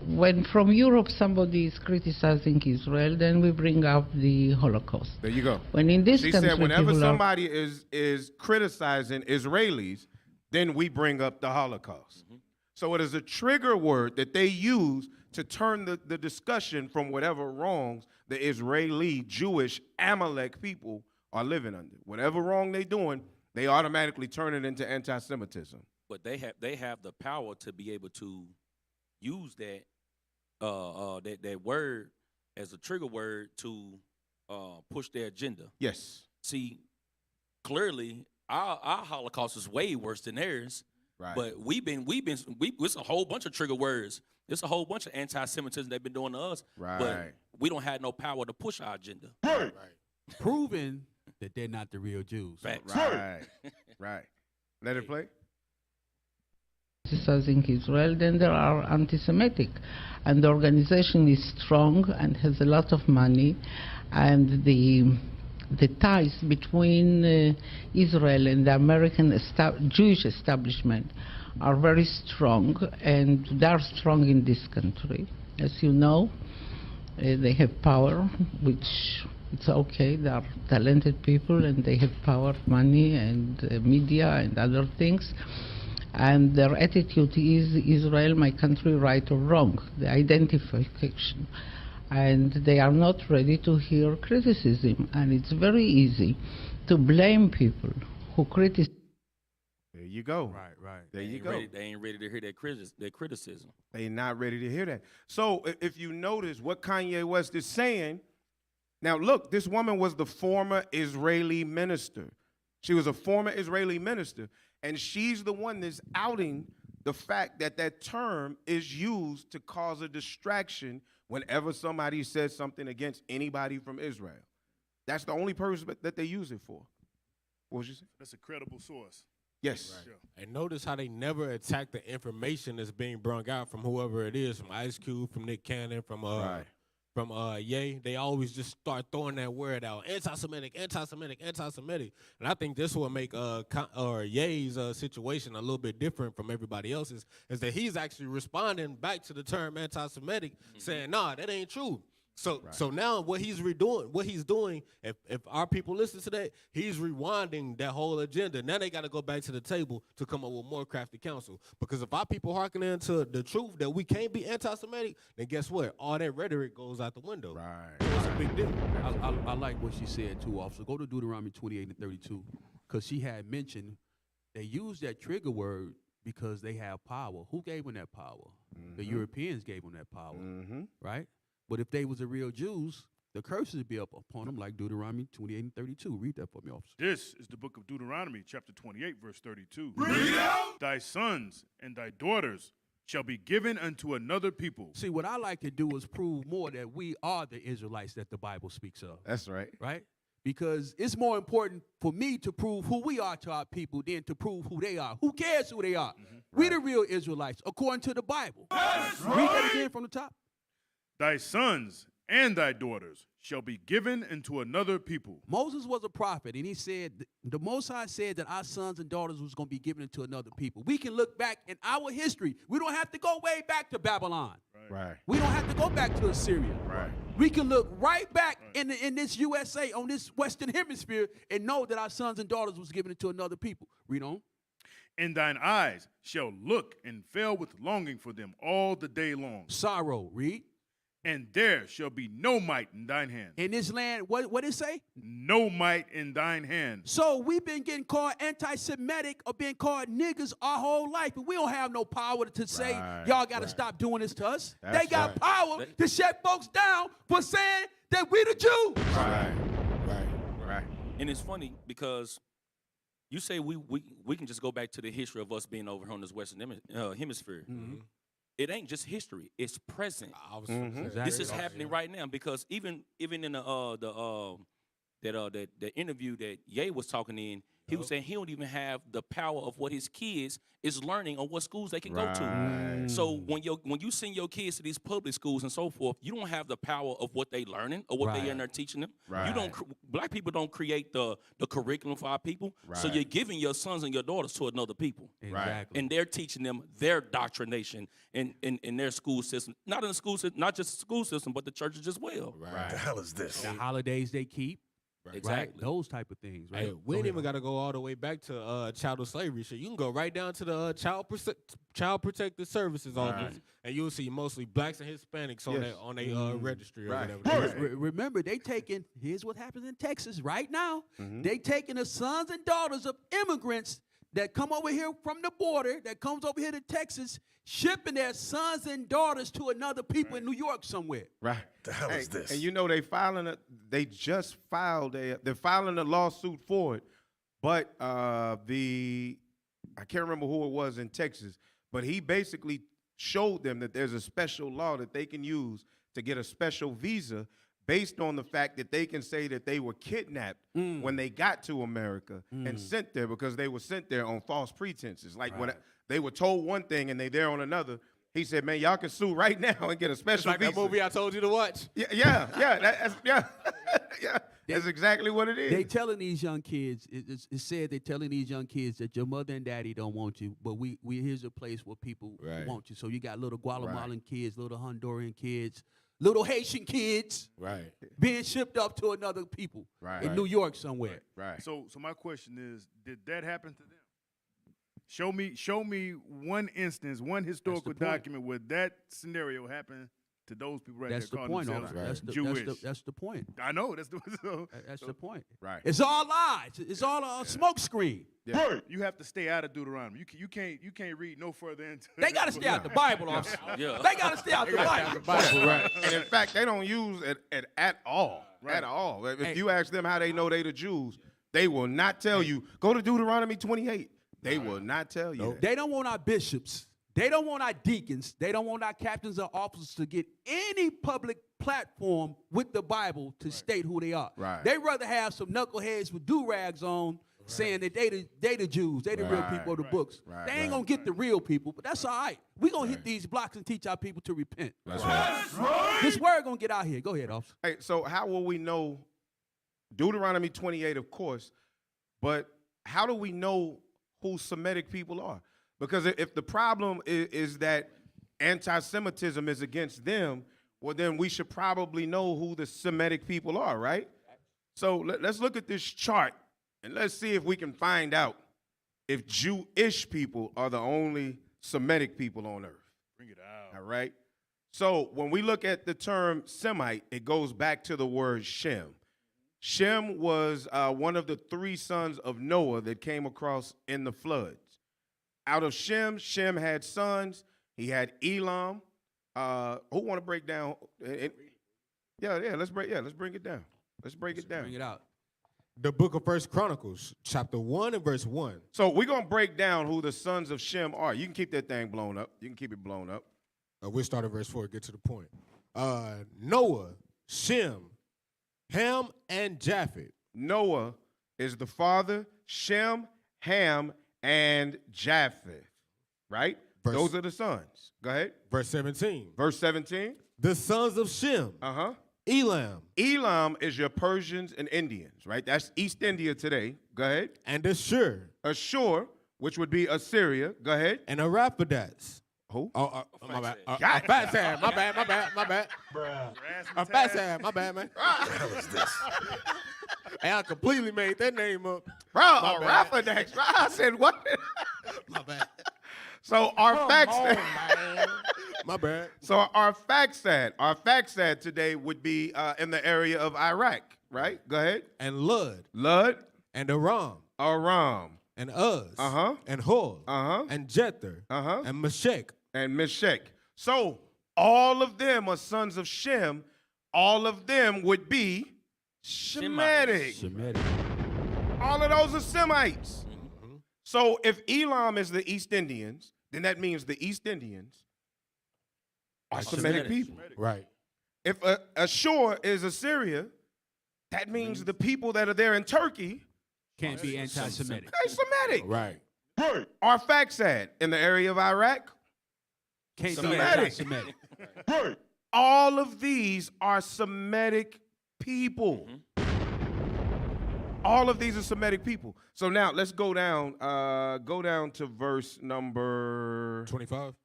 When from Europe somebody is criticizing Israel, then we bring up the Holocaust. There you go. When in this country, she said whenever somebody is criticizing Israelis, then we bring up the Holocaust. So it is a trigger word that they use to turn the discussion from whatever wrongs the Israeli, Jewish, Amalek people are living under. Whatever wrong they're doing, they automatically turn it into anti-Semitism. But they have the power to be able to use that that word as a trigger word to push their agenda. Yes. See, clearly our Holocaust is way worse than theirs. Right. But it's a whole bunch of trigger words. There's a whole bunch of anti-Semitism they've been doing to us. Right. But we don't have no power to push our agenda. Right. Proving that they're not the real Jews. Facts. Right. Right. Let it play. Criticizing Israel, then there are anti-Semitic, and the organization is strong and has a lot of money, and the ties between Israel and the American Jewish establishment are very strong, and they are strong in this country. As you know, they have power, which it's okay. They are talented people, and they have power, money, and media, and other things. And their attitude is Israel, my country, right or wrong, the identification. And they are not ready to hear criticism. And it's very easy to blame people who criticize. There you go. Right. There you go. They ain't ready to hear that criticism. They're not ready to hear that. So if you notice what Kanye West is saying, now look, this woman was the former Israeli minister. She was a former Israeli minister, and she's the one that's outing the fact that that term is used to cause a distraction whenever somebody says something against anybody from Israel. That's the only purpose that they use it for. What was you saying? That's a credible source. Yes. Right. And notice how they never attack the information that's being brung out from whoever it is, from Ice Cube, from Nick Cannon, from Ye. They always just start throwing that word out, anti-Semitic, anti-Semitic, anti-Semitic. And I think this will make Ye's situation a little bit different from everybody else's, is that he's actually responding back to the term anti-Semitic, saying, nah, that ain't true. So now what he's doing, if our people listen to that, he's rewinding that whole agenda. Now they got to go back to the table to come up with more crafty counsel. Because if our people hearken into the truth that we can't be anti-Semitic, then guess what? All that rhetoric goes out the window. Right. So it's a big deal. I like what she said too, officer. Go to Deuteronomy 28 and 32, because she had mentioned they use that trigger word because they have power. Who gave them that power? Mm-hmm. The Europeans gave them that power, right? But if they was the real Jews, the curses would be up upon them, like Deuteronomy 28 and 32. Read that for me, officer. This is the book of Deuteronomy, chapter 28, verse 32. Read out! Thy sons and thy daughters shall be given unto another people. See, what I like to do is prove more that we are the Israelites that the Bible speaks of. That's right. Right? Because it's more important for me to prove who we are to our people than to prove who they are. Who cares who they are? We the real Israelites, according to the Bible. Read that again from the top. Thy sons and thy daughters shall be given into another people. Moses was a prophet, and he said, the Most High said that our sons and daughters was going to be given into another people. We can look back in our history. We don't have to go way back to Babylon. Right. We don't have to go back to Assyria. Right. We can look right back in this USA, on this Western Hemisphere, and know that our sons and daughters was given into another people. Read on. And thine eyes shall look and fail with longing for them all the day long. Sorrow. Read. And there shall be no might in thine hand. In this land, what did it say? No might in thine hand. So we've been getting called anti-Semitic or being called niggas our whole life, and we don't have no power to say, y'all got to stop doing this to us. They got power to shut folks down for saying that we the Jews. Right. And it's funny because you say we can just go back to the history of us being over here on this Western hemisphere. Mm-hmm. It ain't just history; it's present. Exactly. This is happening right now because even in the interview that Ye was talking in, he was saying he don't even have the power of what his kids is learning or what schools they can go to. So when you send your kids to these public schools and so forth, you don't have the power of what they learning or what they in there teaching them. You don't. Black people don't create the curriculum for our people. So you're giving your sons and your daughters to another people. Exactly. And they're teaching them their doctrination in their school system, not in the school system, not just the school system, but the churches as well. What the hell is this? The holidays they keep. Right? Exactly. Those type of things, right? Hey, we ain't even got to go all the way back to chattel slavery shit. You can go right down to the child protective services office, and you'll see mostly blacks and Hispanics on their registry or whatever. Remember, they taking, here's what happens in Texas right now. They taking the sons and daughters of immigrants that come over here from the border, that comes over here to Texas, shipping their sons and daughters to another people in New York somewhere. Right. The hell is this? And you know they're filing a lawsuit for it, but I can't remember who it was in Texas, but he basically showed them that there's a special law that they can use to get a special visa based on the fact that they can say that they were kidnapped when they got to America and sent there because they were sent there on false pretenses. Like when they were told one thing and they there on another. He said, "Man, y'all can sue right now and get a special Like visa." that movie I told you to watch. Yeah. That's exactly what it is. They telling these young kids, it's said they're telling these young kids that your mother and daddy don't want you, but we here's a place where people want you. So you got little Guatemalan kids, little Honduran kids, little Haitian kids being shipped up to another people in New York somewhere. So my question is, did that happen to them? Show me one instance, one historical document where that scenario happened to those people right That's there the calling point. themselves That's Jewish. that's the point. I know. That's the point. Right. It's all lies. It's all a smoke screen. Right. You have to stay out of Deuteronomy. You can't read no further into. They got to stay out the Bible, officer. They got to stay out the Bible. Right. And in fact, they don't use it at all. At all. If you ask them how they know they the Jews, they will not tell you. Go to Deuteronomy 28. They will not tell you. They don't want our bishops. They don't want our deacons. They don't want our captains or officers to get any public platform with the Bible to state who they are. They rather have some knuckleheads with do-rags on saying that they the Jews. They the real people of the books. They ain't going to get the real people, but that's all right. We're going to hit these blocks and teach our people to repent. That's right. This word going to get out here. Go ahead, officer. Hey, so how will we know Deuteronomy 28, of course, but how do we know who Semitic people are? Because if the problem is that anti-Semitism is against them, well, then we should probably know who the Semitic people are, right? So let's look at this chart, and let's see if we can find out if Jewish people are the only Semitic people on earth. Bring it out. All right? So when we look at the term Semite, it goes back to the word Shem. Shem was one of the three sons of Noah that came across in the floods. Out of Shem, Shem had sons. He had Elam. Who want to break down? Let's bring it down. Let's break it down. Bring it out. The book of 1 Chronicles, chapter 1 and verse 1. So we're going to break down who the sons of Shem are. You can keep that thing blown up. You can keep it blown up. We'll start at verse 4, get to the point. Noah, Shem, Ham, and Japheth. Noah is the father, Shem, Ham, and Japheth, right? Those are the sons. Go ahead. Verse 17. Verse 17. The sons of Shem. Elam. Elam is your Persians and Indians, right? That's East India today. Go ahead. And Ashur. Ashur, which would be Assyria. Go ahead. And Arapadas. Who? My bad. Fasad. My bad. A Fasad. My bad, man. What is this? Hey, I completely made that name up. Bro, Rafadex. I said what? My bad. So our facts. My bad. So our fact today would be in the area of Iraq, right? Go ahead. And Lud. And Aram. And Uz. And Hor. And Jether. And Meshech. So all of them are sons of Shem. All of them would be Shemitic. All of those are Semites. So if Elam is the East Indians, then that means the East Indians are Semitic people. Right. If Ashur is Assyria, that means the people that are there in Turkey can't be anti-Semitic. They're Semitic. Right. Our Faxad in the area of Iraq, can't Semitic. be anti-Semitic. All of these are Semitic people. All of these are Semitic people. So now let's go down to verse number 25.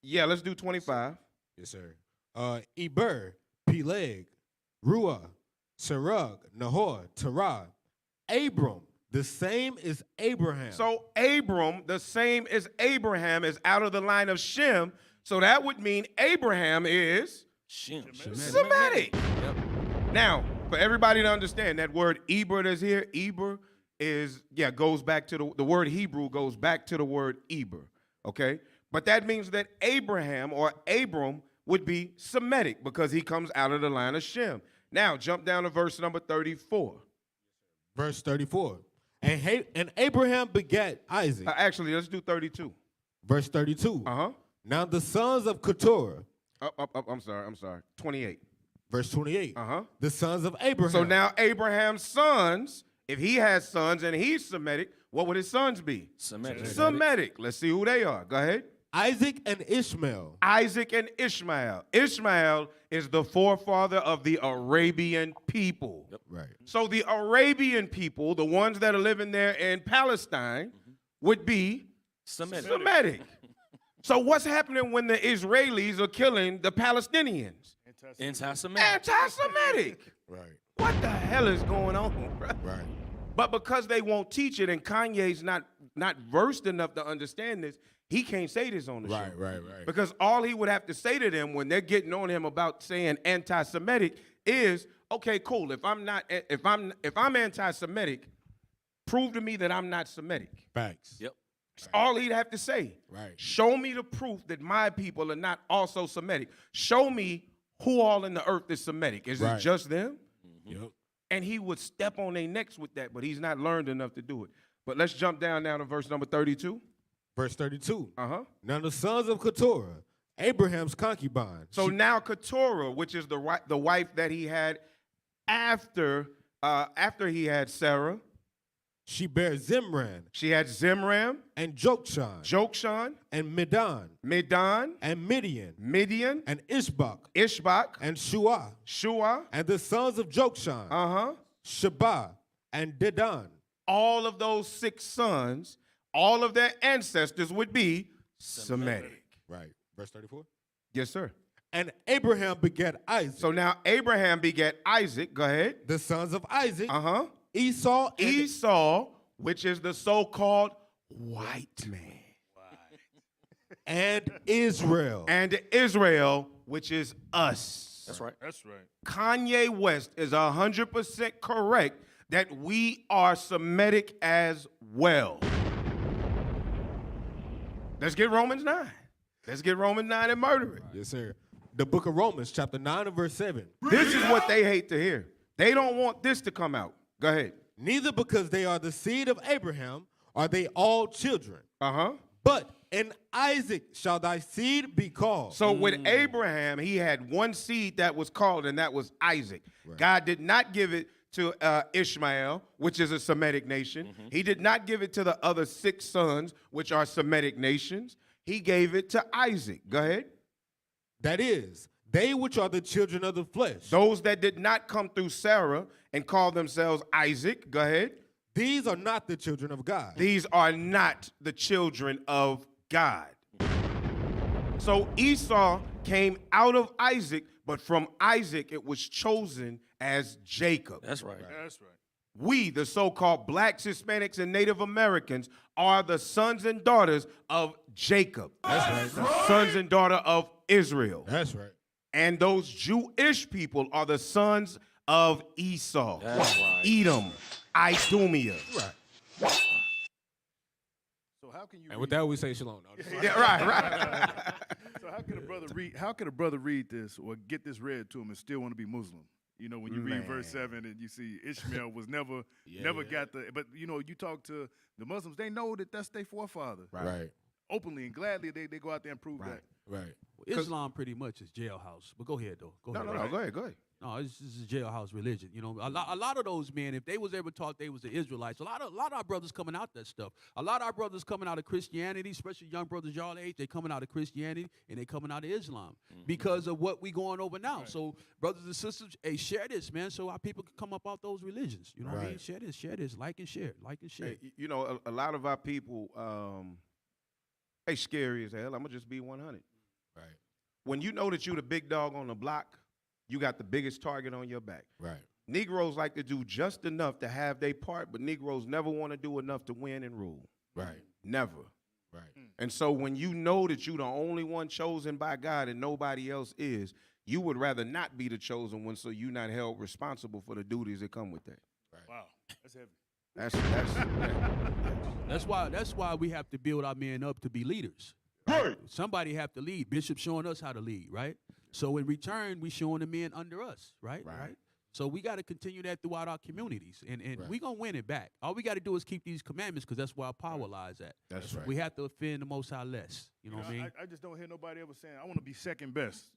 Let's do 25. Yes, sir. Eber, Peleg, Ruah, Serug, Nahor, Terah. Abram, the same is Abraham. So Abram, the same as Abraham, is out of the line of Shem. So that would mean Abraham is Shem. Semitic. Yep. Now, for everybody to understand, that word Eber that's here, Eber is, goes back to the word Hebrew goes back to the word Eber, okay? But that means that Abraham or Abram would be Semitic because he comes out of the line of Shem. Now, jump down to verse number 34. Verse 34. And Abraham begat Isaac. Actually, let's do 32. Verse 32. Uh-huh. Now the sons of Keturah. I'm sorry. 28. Verse 28. Uh-huh. The sons of Abraham. So now Abraham's sons, if he has sons and he's Semitic, what would his sons be? Semitic. Let's see who they are. Go ahead. Isaac and Ishmael. Isaac and Ishmael. Ishmael is the forefather of the Arabian people. Yep. Right. So the Arabian people, the ones that are living there in Palestine, would be Semitic. So what's happening when the Israelis are killing the Palestinians? Anti-Semitic. Anti-Semitic. Right. What the hell is going on, bro? Right. But because they won't teach it, and Kanye's not versed enough to understand this, he can't say this on the show. Right. Because all he would have to say to them when they're getting on him about saying anti-Semitic is, okay, cool. If I'm anti-Semitic, prove to me that I'm not Semitic. Facts. Yep. That's all he'd have to say. Right. Show me the proof that my people are not also Semitic. Show me who all in the earth is Semitic. Is it just them? Yep. And he would step on their necks with that, but he's not learned enough to do it. But let's jump down now to verse number 32. Verse 32. Uh-huh. Now the sons of Keturah, Abraham's concubine. So now Keturah, which is the wife that he had after he had Sarah. She bare Zimran. She had Zimram. And Jokshan. And Medan. And Midian. And Ishbak. And Shua. And the sons of Jokshan. Uh-huh. Sheba. And Dedan. All of those 6 sons, all of their ancestors would be Semitic. Right. Verse 34. Yes, sir. And Abraham begat Isaac. So now Abraham begat Isaac. Go ahead. The sons of Isaac. Uh-huh. Esau, which is the so-called white man. And Israel. And Israel, which is us. That's right. Kanye West is 100% correct that we are Semitic as well. Let's get Romans 9. Let's get Romans 9 and murder it. Yes, sir. The book of Romans, chapter 9 and verse 7. This is what they hate to hear. They don't want this to come out. Go ahead. Neither because they are the seed of Abraham are they all children. Uh-huh. But in Isaac shall thy seed be called. So with Abraham, he had one seed that was called, and that was Isaac. Right. God did not give it to Ishmael, which is a Semitic nation. Mm-hmm. He did not give it to the other 6 sons, which are Semitic nations. He gave it to Isaac. Go ahead. That is, they which are the children of the flesh. Those that did not come through Sarah and call themselves Isaac. Go ahead. These are not the children of God. These are not the children of God. So Esau came out of Isaac, but from Isaac it was chosen as Jacob. That's right. That's right. We, the so-called blacks, Hispanics, and Native Americans, are the sons and daughters of Jacob. That's right. Sons and daughter of Israel. That's right. And those Jewish people are the sons of Esau. That's right. Edom, Idumea. Right. So how can you? And with that, we say shalom. Yeah, right. So how can a brother read this or get this read to him and still want to be Muslim? You know, when you read verse 7 and you see Ishmael was never got the, but you know, you talk to the Muslims, they know that that's their forefather. Right. Openly and gladly, they go out there and prove that. Right. Well, Islam pretty much is jailhouse. But go ahead, though. No, go ahead. No, this is a jailhouse religion. You know, a lot of those men, if they was ever taught they was the Israelites, a lot of our brothers coming out that stuff. A lot of our brothers coming out of Christianity, especially young brothers y'all age, they coming out of Christianity and they coming out of Islam because of what we going over now. Right. So brothers and sisters, hey, share this, man, so our people can come up out those religions. You know what I mean? Share this, like and share. Hey, you know, a lot of our people, they scary as hell. I'm gonna just be 100. Right. When you know that you the big dog on the block, you got the biggest target on your back. Right. Negroes like to do just enough to have their part, but Negroes never want to do enough to win and rule. Right. Never. Right. And so when you know that you're the only one chosen by God and nobody else is, you would rather not be the chosen one, so you're not held responsible for the duties that come with that. Right. Wow, that's heavy. That's why we have to build our men up to be leaders. Right. Somebody have to lead. Bishop showing us how to lead, right? So in return, we showing the men under us, right? Right. So we got to continue that throughout our communities, and we gonna win it back. All we got to do is keep these commandments, because that's where our power lies at. That's right. We have to offend the Most High less. You know what I mean? I just don't hear nobody ever saying, "I want to be second best."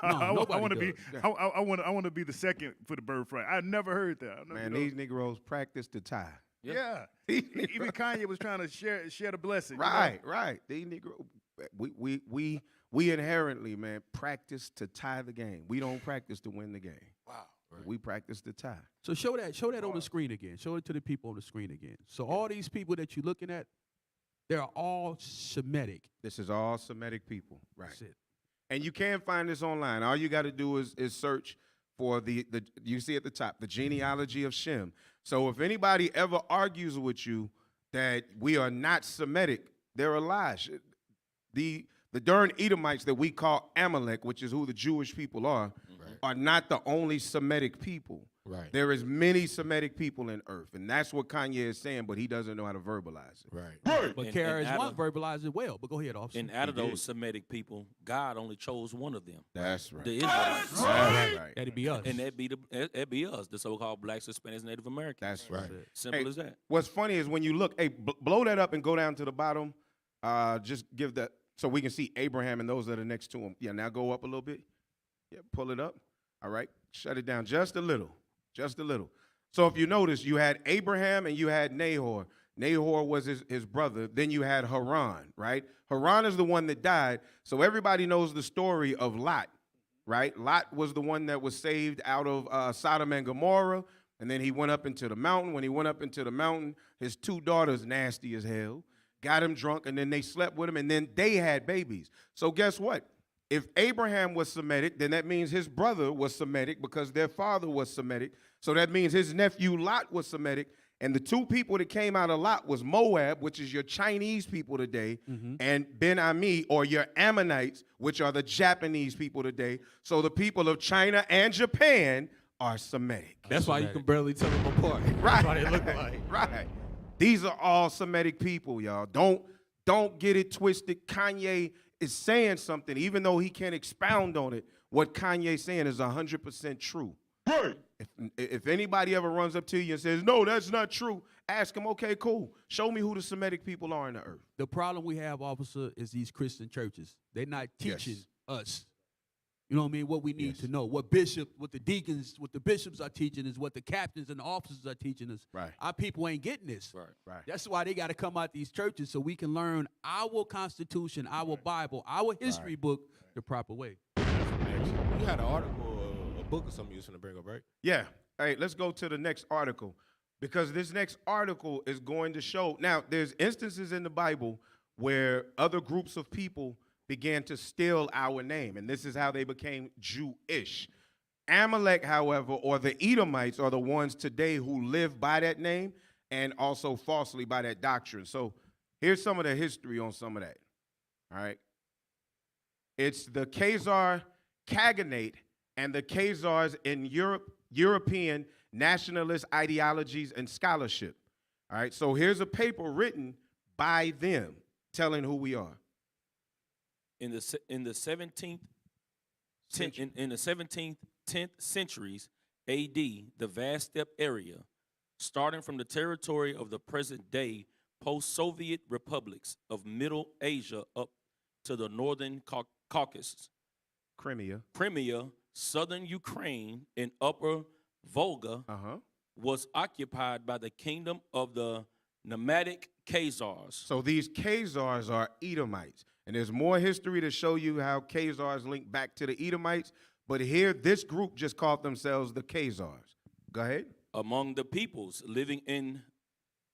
No, nobody I want to be. does. I want to be the second for the birthright. I never heard that. Man, these Negroes practice to tie. Yeah. Even Kanye was trying to share the blessing. Right, right. These Negroes, we inherently, man, practice to tie the game. We don't practice to win the game. Wow. Right. We practice to tie. So show that on the screen again. Show it to the people on the screen again. So all these people that you're looking at, they're all Semitic. This is all Semitic people. Right. That's it. And you can find this online. All you got to do is search for the you see at the top, the genealogy of Shem. So if anybody ever argues with you that we are not Semitic, they're a lie. The darn Edomites that we call Amalek, which is who the Jewish people are not the only Semitic people. Right. There is many Semitic people in earth, and that's what Kanye is saying, but he doesn't know how to verbalize it. Right. But KRS-One verbalized it well. But go ahead, officer. And out of those Semitic people, God only chose one of them. That's right. The Israelites. That's right. That'd be us. And that'd be us, the so-called blacks, Hispanics, Native Americans. That's right. Simple as that. What's funny is when you look, blow that up and go down to the bottom. Just give that so we can see Abraham and those that are next to him. Yeah, now go up a little bit. Yeah, pull it up. All right, shut it down just a little. Just a little. So if you notice, you had Abraham and you had Nahor. Nahor was his brother. Then you had Haran, right? Haran is the one that died. So everybody knows the story of Lot, right? Lot was the one that was saved out of Sodom and Gomorrah. And then he went up into the mountain. When he went up into the mountain, his two daughters, nasty as hell, got him drunk, and then they slept with him, and then they had babies. So guess what? If Abraham was Semitic, then that means his brother was Semitic because their father was Semitic. So that means his nephew Lot was Semitic. And the two people that came out of Lot was Moab, which is your Chinese people today, and Ben-Ami, or your Ammonites, which are the Japanese people today. So the people of China and Japan are Semitic. That's why you can barely tell them apart. Right. That's what they look like. Right. These are all Semitic people, y'all. Don't get it twisted. Kanye is saying something, even though he can't expound on it. What Kanye's saying is 100% true. Right. If anybody ever runs up to you and says, no, that's not true, ask him, okay, cool. Show me who the Semitic people are on the earth. The problem we have, officer, is these Christian churches. They're not teaching us. You know what I mean? What we need to know. What the deacons, what the bishops are teaching is what the captains and the officers are teaching us. Right. Our people ain't getting this. Right. That's why they got to come out these churches so we can learn our Constitution, our Bible, our history book the proper way. You had an article, a book or something you was going to bring up, right? Yeah. Hey, let's go to the next article, because this next article is going to show. Now, there's instances in the Bible where other groups of people began to steal our name, and this is how they became Jewish. Amalek, however, or the Edomites, are the ones today who live by that name and also falsely by that doctrine. So here's some of the history on some of that. All right. It's the Khazar Khaganate and the Khazars in European nationalist ideologies and scholarship. All right. So here's a paper written by them telling who we are. In the 17th, 10th centuries AD, the vast steppe area, starting from the territory of the present-day post-Soviet republics of Middle Asia up to the northern Caucasus, Crimea, southern Ukraine, and upper Volga, was occupied by the kingdom of the nomadic Khazars. So these Khazars are Edomites. And there's more history to show you how Khazars link back to the Edomites. But here, this group just called themselves the Khazars. Go ahead. Among the peoples living in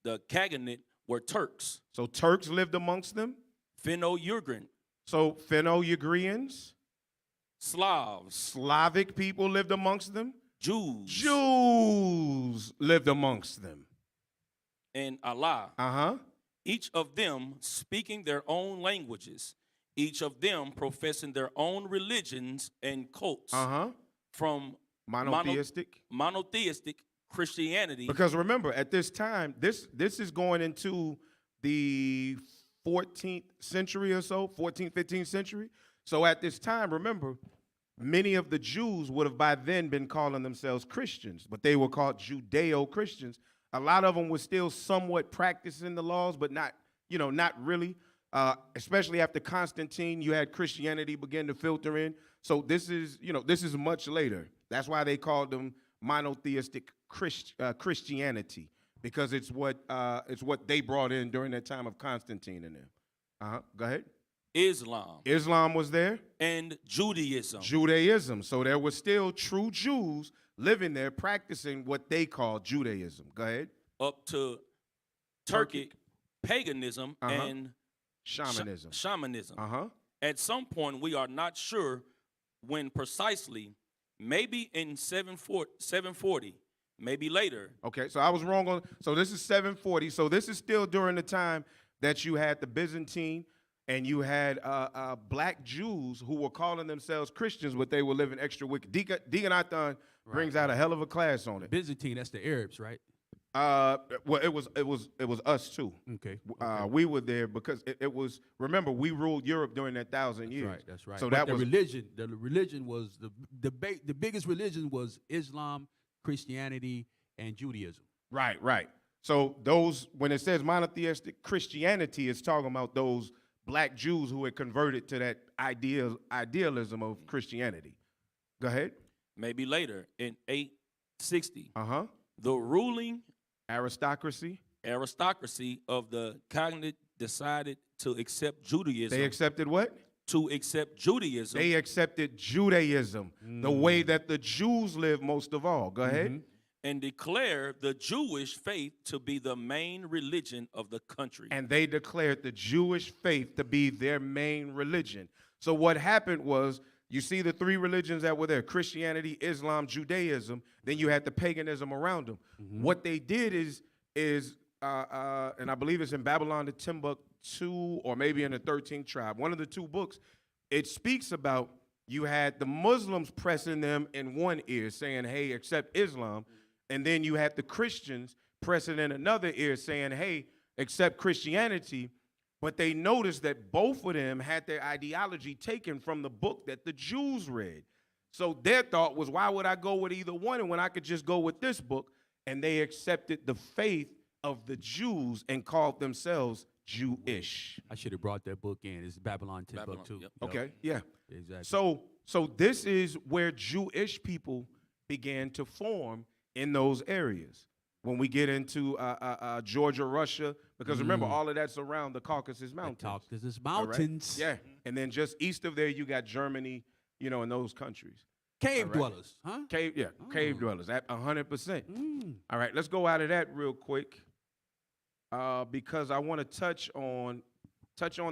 the Khaganate were Turks. So Turks lived amongst them? Finno-Ugrian. So Finno-Ugrians? Slavs. Slavic people lived amongst them. Jews. Jews lived amongst them. And Allah. Uh-huh. Each of them speaking their own languages. Each of them professing their own religions and cults. Uh-huh. From monotheistic Christianity. Because remember, at this time, this is going into the 14th century or so, 14th, 15th century. So at this time, remember, many of the Jews would have by then been calling themselves Christians, but they were called Judeo-Christians. A lot of them were still somewhat practicing the laws, but not really. Especially after Constantine, you had Christianity begin to filter in. So this is much later. That's why they called them monotheistic Christianity, because it's what they brought in during that time of Constantine and them. Go ahead. Islam was there. And Judaism. So there were still true Jews living there practicing what they call Judaism. Go ahead. Up to Turkic paganism and shamanism. At some point, we are not sure when precisely, maybe in 740, maybe later. Okay, so I was wrong so this is 740. So this is still during the time that you had the Byzantine and you had black Jews who were calling themselves Christians, but they were living extra wicked. Deacon Athan brings out a hell of a class on it. Byzantine, that's the Arabs, right? Well, it was us too. Okay. We were there because it was. Remember, we ruled Europe during that 1,000 years. That's right. So but that the was religion. The religion was the biggest religion was Islam, Christianity, and Judaism. Right. So those, when it says monotheistic Christianity, it's talking about those black Jews who had converted to that idealism of Christianity. Go ahead. Maybe later in 860. The ruling aristocracy of the Cognate decided to accept Judaism. They accepted what? To accept Judaism. They accepted Judaism, the way that the Jews live most of all. Go ahead. And declare the Jewish faith to be the main religion of the country. And they declared the Jewish faith to be their main religion. So what happened was, you see the three religions that were there: Christianity, Islam, Judaism. Then you had the paganism around them. What they did is, and I believe it's in Babylon, the Timbuktu, or maybe in the 13th tribe, one of the two books, it speaks about you had the Muslims pressing them in one ear, saying, hey, accept Islam. And then you had the Christians pressing in another ear, saying, hey, accept Christianity. But they noticed that both of them had their ideology taken from the book that the Jews read. So their thought was, why would I go with either one when I could just go with this book? And they accepted the faith of the Jews and called themselves Jewish. I should have brought that book in. It's Babylon Timbuktu. Yep. Okay, yeah. Exactly. So this is where Jewish people began to form in those areas. When we get into Georgia, Russia, because remember, all of that's around the Caucasus Mountains. The Caucasus Mountains. Right? Yeah, and then just east of there, you got Germany, and those countries. Cave dwellers, huh? Cave dwellers, at 100%. All right, let's go out of that real quick, because I want to touch on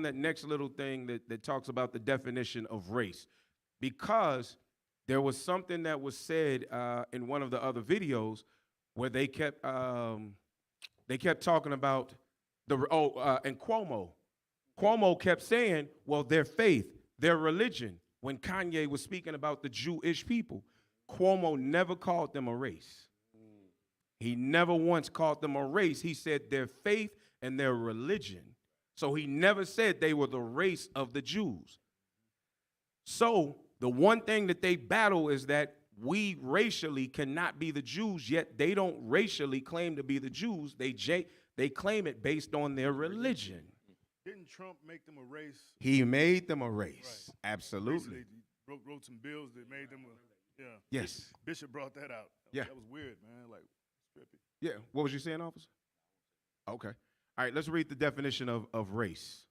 that next little thing that talks about the definition of race, because there was something that was said in one of the other videos where they kept talking about and Cuomo kept saying, well, their faith, their religion. When Kanye was speaking about the Jewish people, Cuomo never called them a race. He never once called them a race. He said their faith and their religion. So he never said they were the race of the Jews. So the one thing that they battle is that we racially cannot be the Jews, yet they don't racially claim to be the Jews. They claim it based on their religion. Didn't Trump make them a race? He made them a race. Right. Absolutely. He wrote some bills that made them Yes. Bishop brought that out. Yeah. That was weird, man. Like, trippy. Yeah. What was you saying, officer? Okay. All right, let's read the definition of race.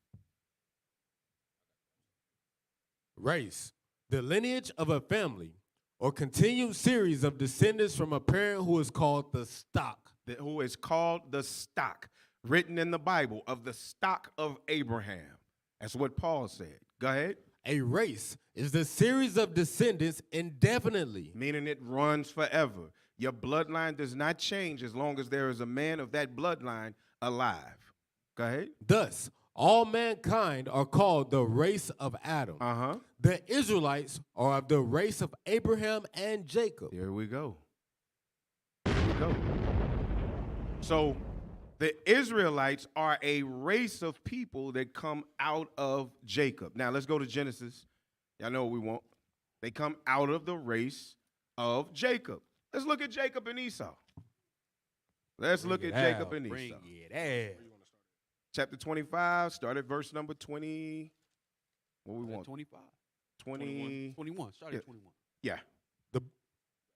Race, the lineage of a family or continued series of descendants from a parent who is called the stock. Who is called the stock, written in the Bible, of the stock of Abraham. That's what Paul said. Go ahead. A race is the series of descendants indefinitely. Meaning it runs forever. Your bloodline does not change as long as there is a man of that bloodline alive. Go ahead. Thus, all mankind are called the race of Adam. The Israelites are of the race of Abraham and Jacob. Here we go. Here we go. So the Israelites are a race of people that come out of Jacob. Now let's go to Genesis. Y'all know what we want. They come out of the race of Jacob. Let's look at Jacob and Esau. Let's look at Jacob and Esau. Bring it out. Chapter 25, start at verse number 20. What we want? 25. 21. Start at 21. Yeah.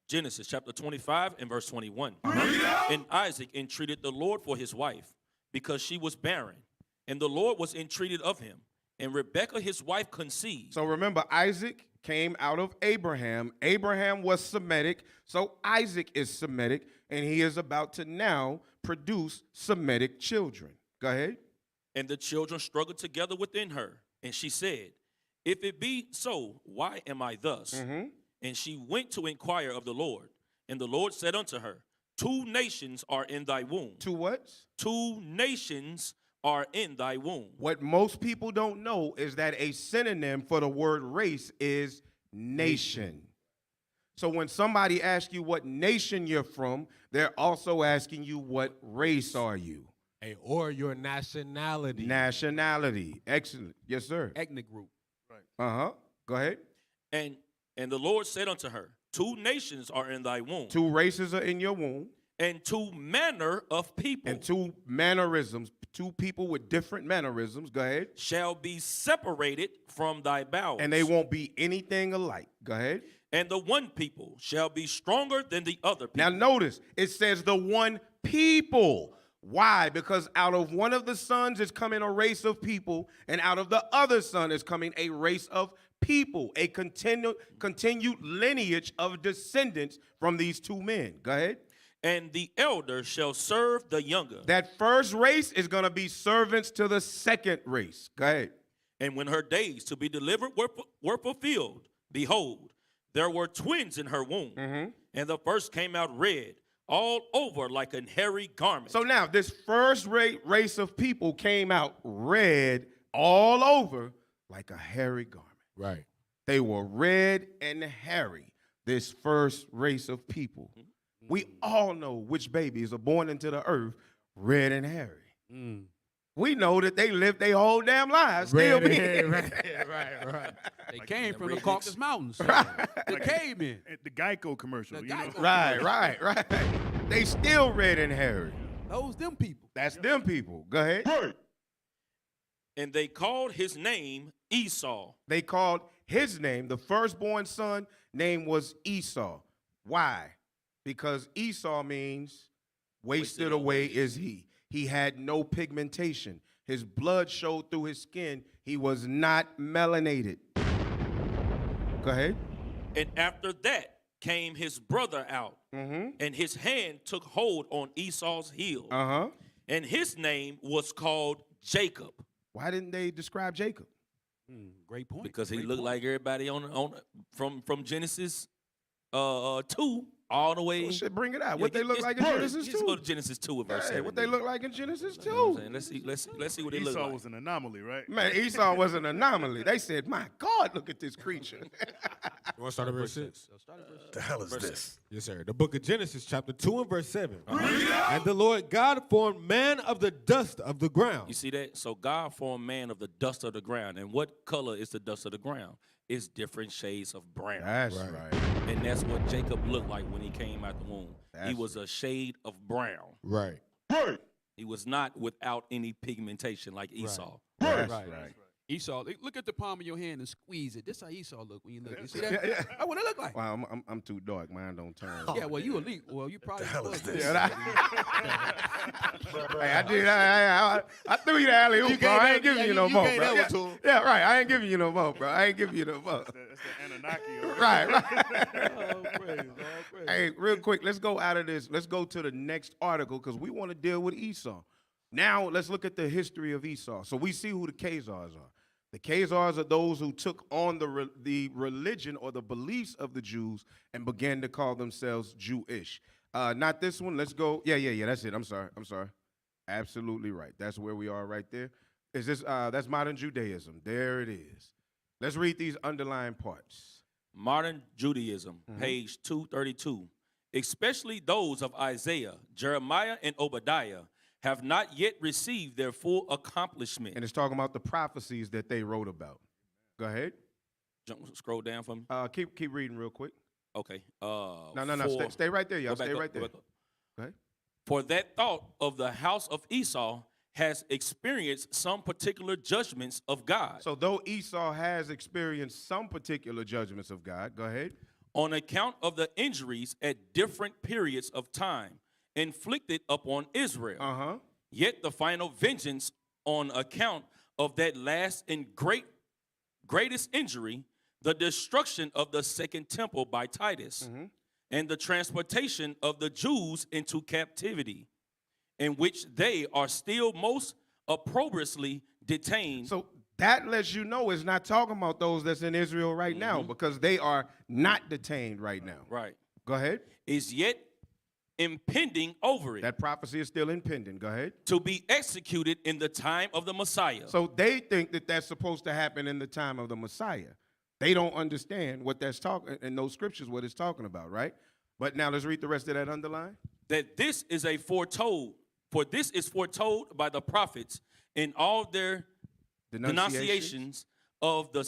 Genesis chapter 25 and verse 21. And Isaac entreated the Lord for his wife, because she was barren. And the Lord was entreated of him. And Rebekah his wife conceived. So remember, Isaac came out of Abraham. Abraham was Semitic, so Isaac is Semitic, and he is about to now produce Semitic children. Go ahead. And the children struggled together within her. And she said, if it be so, why am I thus? And she went to inquire of the Lord. And the Lord said unto her, 2 nations are in thy womb. 2 what? 2 nations are in thy womb. What most people don't know is that a synonym for the word race is nation. So when somebody asks you what nation you're from, they're also asking you what race are you? Or your nationality. Nationality. Excellent. Yes, sir. Ethnic group. Right. Go ahead. And the Lord said unto her, 2 nations are in thy womb. 2 races are in your womb. And 2 manner of people. And 2 mannerisms. 2 people with different mannerisms. Go ahead. Shall be separated from thy bowels. And they won't be anything alike. Go ahead. And the one people shall be stronger than the other people. Now notice, it says the one people. Why? Because out of one of the sons is coming a race of people, and out of the other son is coming a race of people, a continued lineage of descendants from these 2 men. Go ahead. And the elder shall serve the younger. That first race is going to be servants to the second race. Go ahead. And when her days to be delivered were fulfilled, behold, there were twins in her womb. And the first came out red, all over like a hairy garment. So now this first race of people came out red all over like a hairy garment. Right. They were red and hairy, this first race of people. We all know which babies are born into the earth red and hairy. We know that they lived their whole damn lives still being. Right. They came from the Caucasus Mountains. The cavemen. The Geico commercial. Right. They still red and hairy. Those them people. That's them people. Go ahead. And they called his name Esau. They called his name, the firstborn son, name was Esau. Why? Because Esau means wasted away is he. He had no pigmentation. His blood showed through his skin. He was not melanated. Go ahead. And after that came his brother out, and his hand took hold on Esau's heel. And his name was called Jacob. Why didn't they describe Jacob? Great point. Because he looked like everybody on from Genesis 2 all the way. Well, shit, bring it out. What they look like in Genesis 2? Let's go to Genesis 2 and verse 7. What they look like in Genesis 2? You know what I'm saying? Let's see what they look like. Esau was an anomaly, right? Man, Esau was an anomaly. They said, my God, look at this creature. You want to start at verse 6? The hell is this? Yes, sir. The book of Genesis, chapter 2 and verse 7. And the Lord God formed man of the dust of the ground. You see that? So God formed man of the dust of the ground. And what color is the dust of the ground? It's different shades of brown. That's right. And that's what Jacob looked like when he came out the womb. He was a shade of brown. Right. He was not without any pigmentation like Esau. Right. Esau, look at the palm of your hand and squeeze it. This is how Esau look when you look. You see that? That's what it look like. Well, I'm too dark. Mine don't turn. Yeah, well, you elite. Well, you probably. The hell is this? Hey, I did. I threw you the alley oop, bro. I ain't giving you no more, bro. Yeah, right. I ain't giving you no more, bro. I ain't giving you no more. That's the Anunnaki. Right. All praise. Hey, real quick, let's go out of this. Let's go to the next article because we want to deal with Esau. Now, let's look at the history of Esau. So we see who the Khazars are. The Khazars are those who took on the religion or the beliefs of the Jews and began to call themselves Jewish. Not this one. Let's go. Yeah. That's it. I'm sorry. Absolutely right. That's where we are right there. Is this? That's modern Judaism. There it is. Let's read these underlying parts. Modern Judaism, page 232. Especially those of Isaiah, Jeremiah, and Obadiah have not yet received their full accomplishment. And it's talking about the prophecies that they wrote about. Go ahead. Scroll down for me. Keep reading real quick. Okay. No. Stay right there, y'all. Stay right there. Go ahead. For that thought of the house of Esau has experienced some particular judgments of God. So though Esau has experienced some particular judgments of God, go ahead. On account of the injuries at different periods of time inflicted upon Israel. Yet the final vengeance on account of that last and greatest injury, the destruction of the second temple by Titus, and the transportation of the Jews into captivity, in which they are still most opprobriously detained. So that lets you know it's not talking about those that's in Israel right now, because they are not detained right now. Right. Go ahead. Is yet impending over it. That prophecy is still impending. Go ahead. To be executed in the time of the Messiah. So they think that that's supposed to happen in the time of the Messiah. They don't understand what that's talking in those scriptures, what it's talking about, right? But now let's read the rest of that underline. That this is a foretold, for this is foretold by the prophets in all their denunciations of the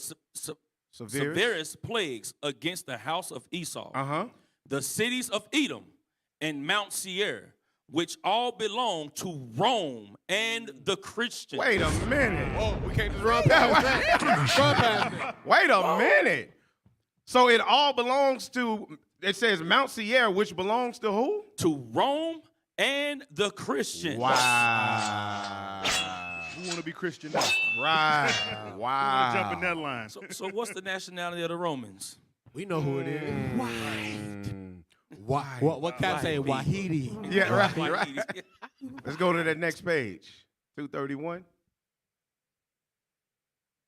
severest plagues against the house of Esau, the cities of Edom and Mount Seir, which all belong to Rome and the Christians. Wait a minute. Whoa, we can't just run past that. Wait a minute. So it all belongs to, it says Mount Seir, which belongs to who? To Rome and the Christians. Wow. We want to be Christian now. Right. We want to jump in that line. So what's the nationality of the Romans? We know who it is. Why? What can I say? Wahidi. Yeah, right. Let's go to that next page. 231.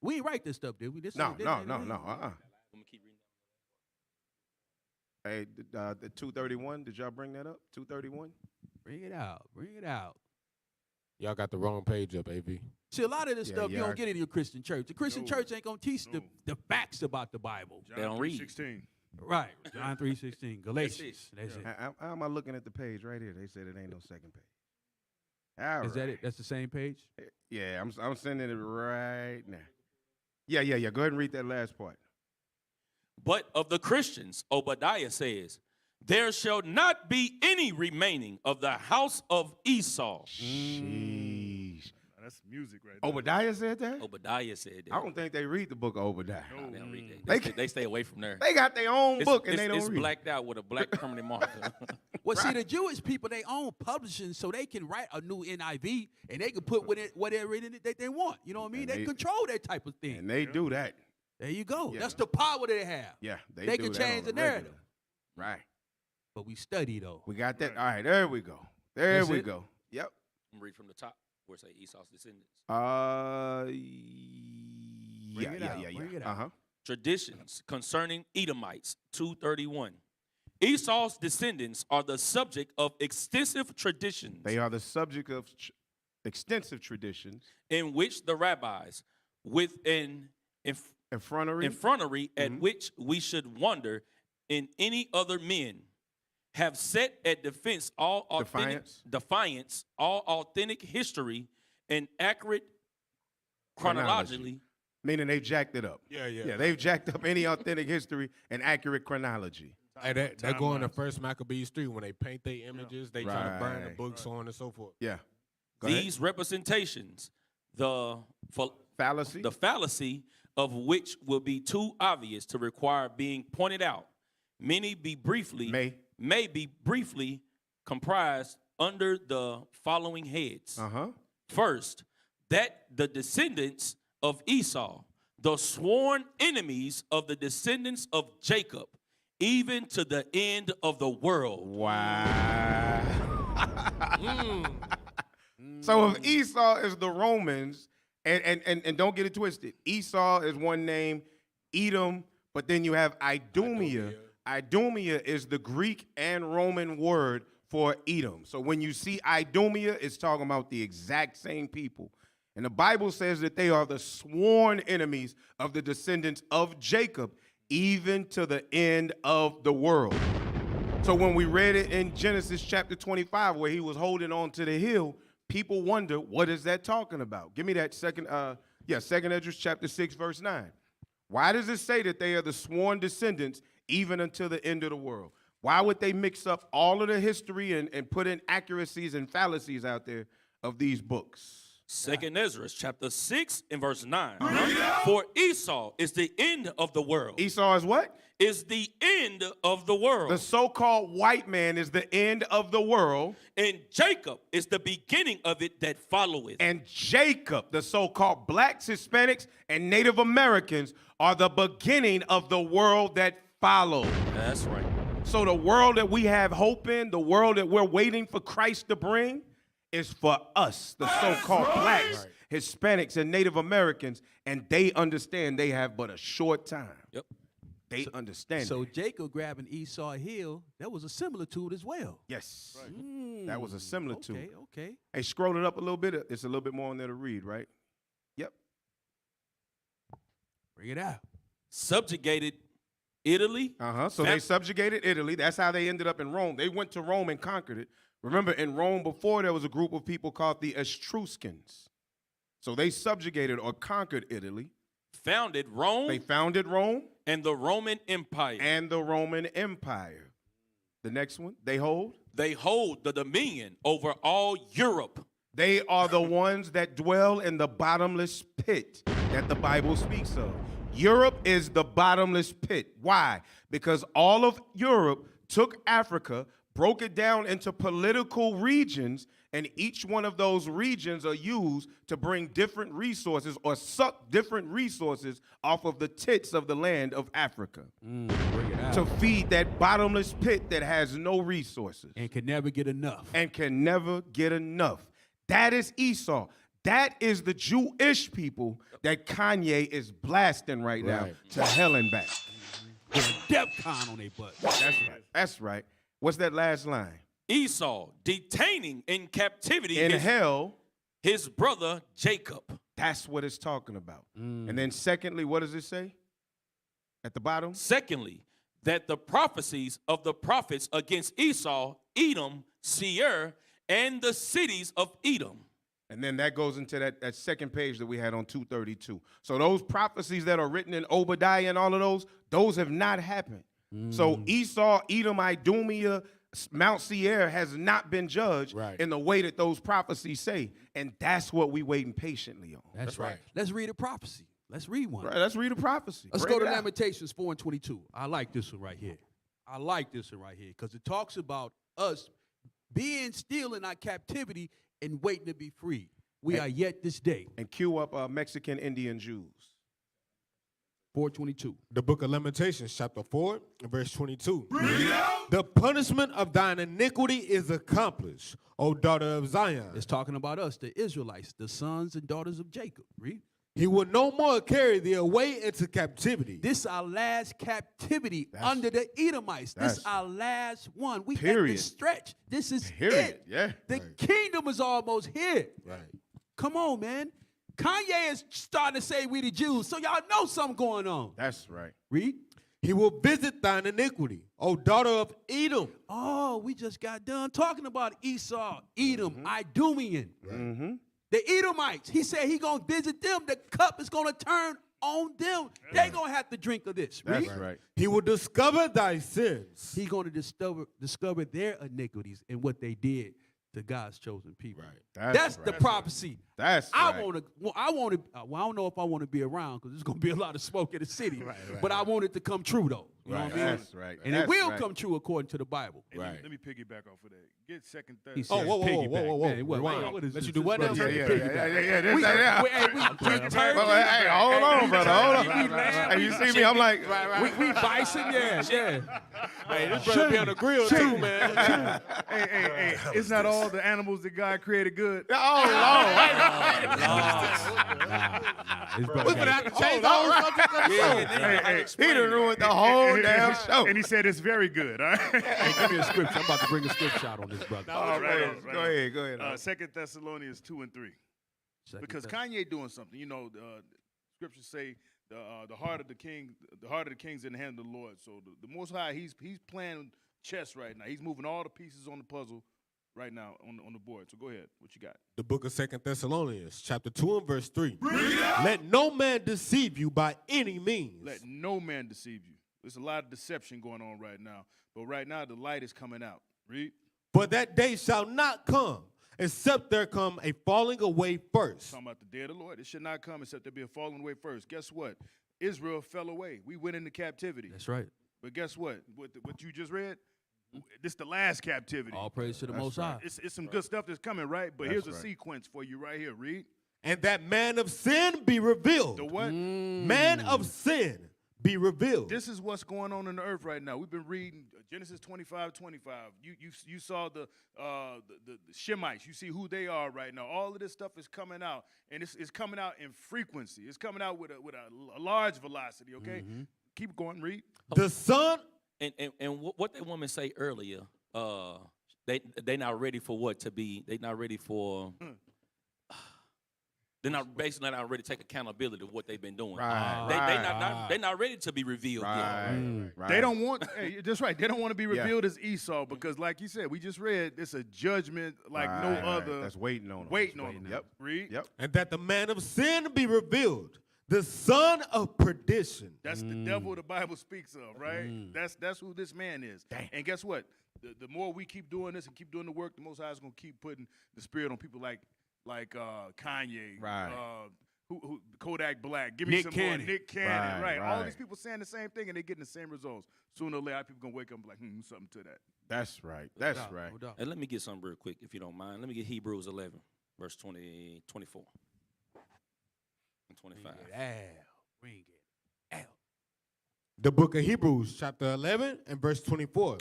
We ain't write this stuff, did we? No. Hey, the 231, did y'all bring that up? 231? Bring it out. Y'all got the wrong page up, AV. See, a lot of this stuff you don't get in your Christian church. The Christian church ain't going to teach the facts about the Bible. They don't read. 16. Right. John 3:16. Galatians. That's it. How am I looking at the page right here? They said it ain't no second page. All Is that it? That's the same page? Yeah, I'm sending it right now. Yeah. Go ahead and read that last part. But of the Christians, Obadiah says, there shall not be any remaining of the house of Esau. Sheesh. That's music right there. Obadiah said that? Obadiah said that. I don't think they read the book of Obadiah. No, they don't read that. They stay away from there. They got their own book and they don't read. It's blacked out with a black permanent marker. Well, see, the Jewish people, they own publishing, so they can write a new NIV, and they can put whatever in it that they want. You know what I mean? They control that type of thing. And they do that. There you go. Yeah. That's the power they have. Yeah, they do can that change on the a regular. narrative. Right. But we study, though. We got that. All right, there we go. There That's we it? go. Yep. I'm read from the top where it say Esau's descendants. Yeah. Traditions concerning Edomites, 231. Esau's descendants are the subject of extensive traditions. They are the subject of extensive traditions in which the rabbis, with an effrontery at which we should wonder in any other men, have set at defense all defiance all authentic history and accurate chronologically. Meaning they've jacked it up. Yeah, they've jacked up any authentic history and accurate chronology. Hey, that go in the first Maccabees 3 when they paint their images, they try to burn the books, so on and so forth. Yeah. These representations, the fallacy of which will be too obvious to require being pointed out, may be briefly comprised under the following heads. First, that the descendants of Esau, the sworn enemies of the descendants of Jacob, even to the end of the world. Wow. So if Esau is the Romans And don't get it twisted. Esau is one name, Edom, but then you have Idumea. Idumea is the Greek and Roman word for Edom. So when you see Idumea, it's talking about the exact same people. And the Bible says that they are the sworn enemies of the descendants of Jacob, even to the end of the world. So when we read it in Genesis chapter 25, where he was holding on to the hill, people wonder, what is that talking about? Give me that second Esdras chapter 6, verse 9. Why does it say that they are the sworn descendants even until the end of the world? Why would they mix up all of the history and put in accuracies and fallacies out there of these books? Second Esdras chapter 6 and verse 9. For Esau is the end of the world. Esau is what? Is the end of the world. The so-called white man is the end of the world. And Jacob is the beginning of it that followeth. And Jacob, the so-called blacks, Hispanics, and Native Americans are the beginning of the world that follows. That's right. So the world that we have hope in, the world that we're waiting for Christ to bring, is for us, the so-called blacks, Hispanics, and Native Americans, and they understand they have but a short time. Yep. They understand. So Jacob grabbing Esau hill, that was a similitude as well. Yes. That was a similitude. Okay. Hey, scroll it up a little bit. It's a little bit more on there to read, right? Yep. Bring it out. Subjugated Italy. So they subjugated Italy. That's how they ended up in Rome. They went to Rome and conquered it. Remember, in Rome before, there was a group of people called the Etruscans. So they subjugated or conquered Italy. Founded Rome. They founded Rome. And the Roman Empire. And the Roman Empire. The next one, they hold? They hold the dominion over all Europe. They are the ones that dwell in the bottomless pit that the Bible speaks of. Europe is the bottomless pit. Why? Because all of Europe took Africa, broke it down into political regions, and each one of those regions are used to bring different resources or suck different resources off of the tits of the land of Africa. Bring it out. To feed that bottomless pit that has no resources. And can never get enough. And can never get enough. That is Esau. That is the Jewish people that Kanye is blasting right now to hell and back. With a DEFCON on their butt. That's right. That's right. What's that last line? Esau detaining in captivity in hell his brother Jacob. That's what it's talking about. And then secondly, what does it say at the bottom? Secondly, that the prophecies of the prophets against Esau, Edom, Seir, and the cities of Edom. And then that goes into that second page that we had on 232. So those prophecies that are written in Obadiah and all of those have not happened. So Esau, Edom, Idumea, Mount Seir has not been judged in the way that those prophecies say. And that's what we waiting patiently on. That's right. Let's read a prophecy. Let's read one. Right, let's read a prophecy. Let's go to Lamentations 4:22. I like this one right here. I like this one right here because it talks about us being still in our captivity and waiting to be free. We are yet this day. And cue up Mexican Indian Jews. 4:22. The book of Lamentations, chapter 4, verse 22. The punishment of thine iniquity is accomplished, O daughter of Zion. It's talking about us, the Israelites, the sons and daughters of Jacob. Read. He will no more carry thee away into captivity. This is our last captivity under the Edomites. This is our last one. We had to stretch. This is it. Yeah. The kingdom is almost here. Right. Come on, man. Kanye is starting to say we the Jews, so y'all know something going on. That's right. Read. He will visit thine iniquity, O daughter of Edom. Oh, we just got done talking about Esau, Edom, Idumean. The Edomites. He said he going to visit them. The cup is going to turn on them. They going to have to drink of this. That's right. He will discover thy sins. He's going to discover their iniquities and what they did to God's chosen people. Right. That's the prophecy. That's I want to. Well, I don't know if I want to be around because there's going to be a lot of smoke in the city. But I want it to come true though. You know what I mean? That's right. And it will come true according to the Bible. Hey, let me piggyback off of that. Get second, third. He said whoa. Man, What is let this? you do what now? Yeah. Hey, hold on, brother. Hold on. Hey, you see me? I'm like, we bison, yeah. Hey, this brother be on the grill too, man. Hey, it's not all the animals that God created good. oh, Lord. His brother We finna got have to change the whole subject of the show. He done ruined the whole damn show. And he said it's very good. All right. Hey, give me a scripture. I'm about to bring a scripture out on this brother. All right. Go ahead. 2 Thessalonians 2 and 3. Because Kanye doing something. You know, scriptures say the heart of the king's in the hand of the Lord. So the Most High, he's playing chess right now. He's moving all the pieces on the puzzle right now on the board. So go ahead. What you got? The book of 2 Thessalonians, chapter 2 and verse 3. Let no man deceive you by any means. Let no man deceive you. There's a lot of deception going on right now. But right now, the light is coming out. Read. For that day shall not come, except there come a falling away first. Talking about the day of the Lord. It should not come except there be a falling away first. Guess what? Israel fell away. We went into captivity. That's right. But guess what? What you just read? This the last captivity. All praise to the Most High. It's some good stuff that's coming, right? But here's a sequence for you right here. Read. And that man of sin be revealed. The what? Man of sin be revealed. This is what's going on in the earth right now. We've been reading Genesis 25:25. You saw the Shemites. You see who they are right now. All of this stuff is coming out, and it's coming out in frequency. It's coming out with a large velocity. Okay, keep going. Read. The son. And what that woman say earlier, they not ready for what to be. They not ready for. They're not basically not ready to take accountability of what they've been doing. They're not ready to be revealed yet. They don't want. Hey, that's right. They don't want to be revealed as Esau because, like you said, we just read it's a judgment like no other. That's waiting on them. Waiting on them. Yep. Read. Yep. And that the man of sin be revealed, the son of perdition. That's the devil the Bible speaks of, right? That's who this man is. And guess what? The more we keep doing this and keep doing the work, the Most High is going to keep putting the spirit on people like Kanye, who Kodak Black, give me Nick some Cannon. more Nick Cannon, right? All right. these people saying the same thing and they're getting the same results. Sooner or later, people gonna wake up and be like, something to that. That's right. That's right. And let me get something real quick, if you don't mind. Let me get Hebrews 11, verse 20, 24, and 25. Bring it out. The book of Hebrews, chapter 11 and verse 24.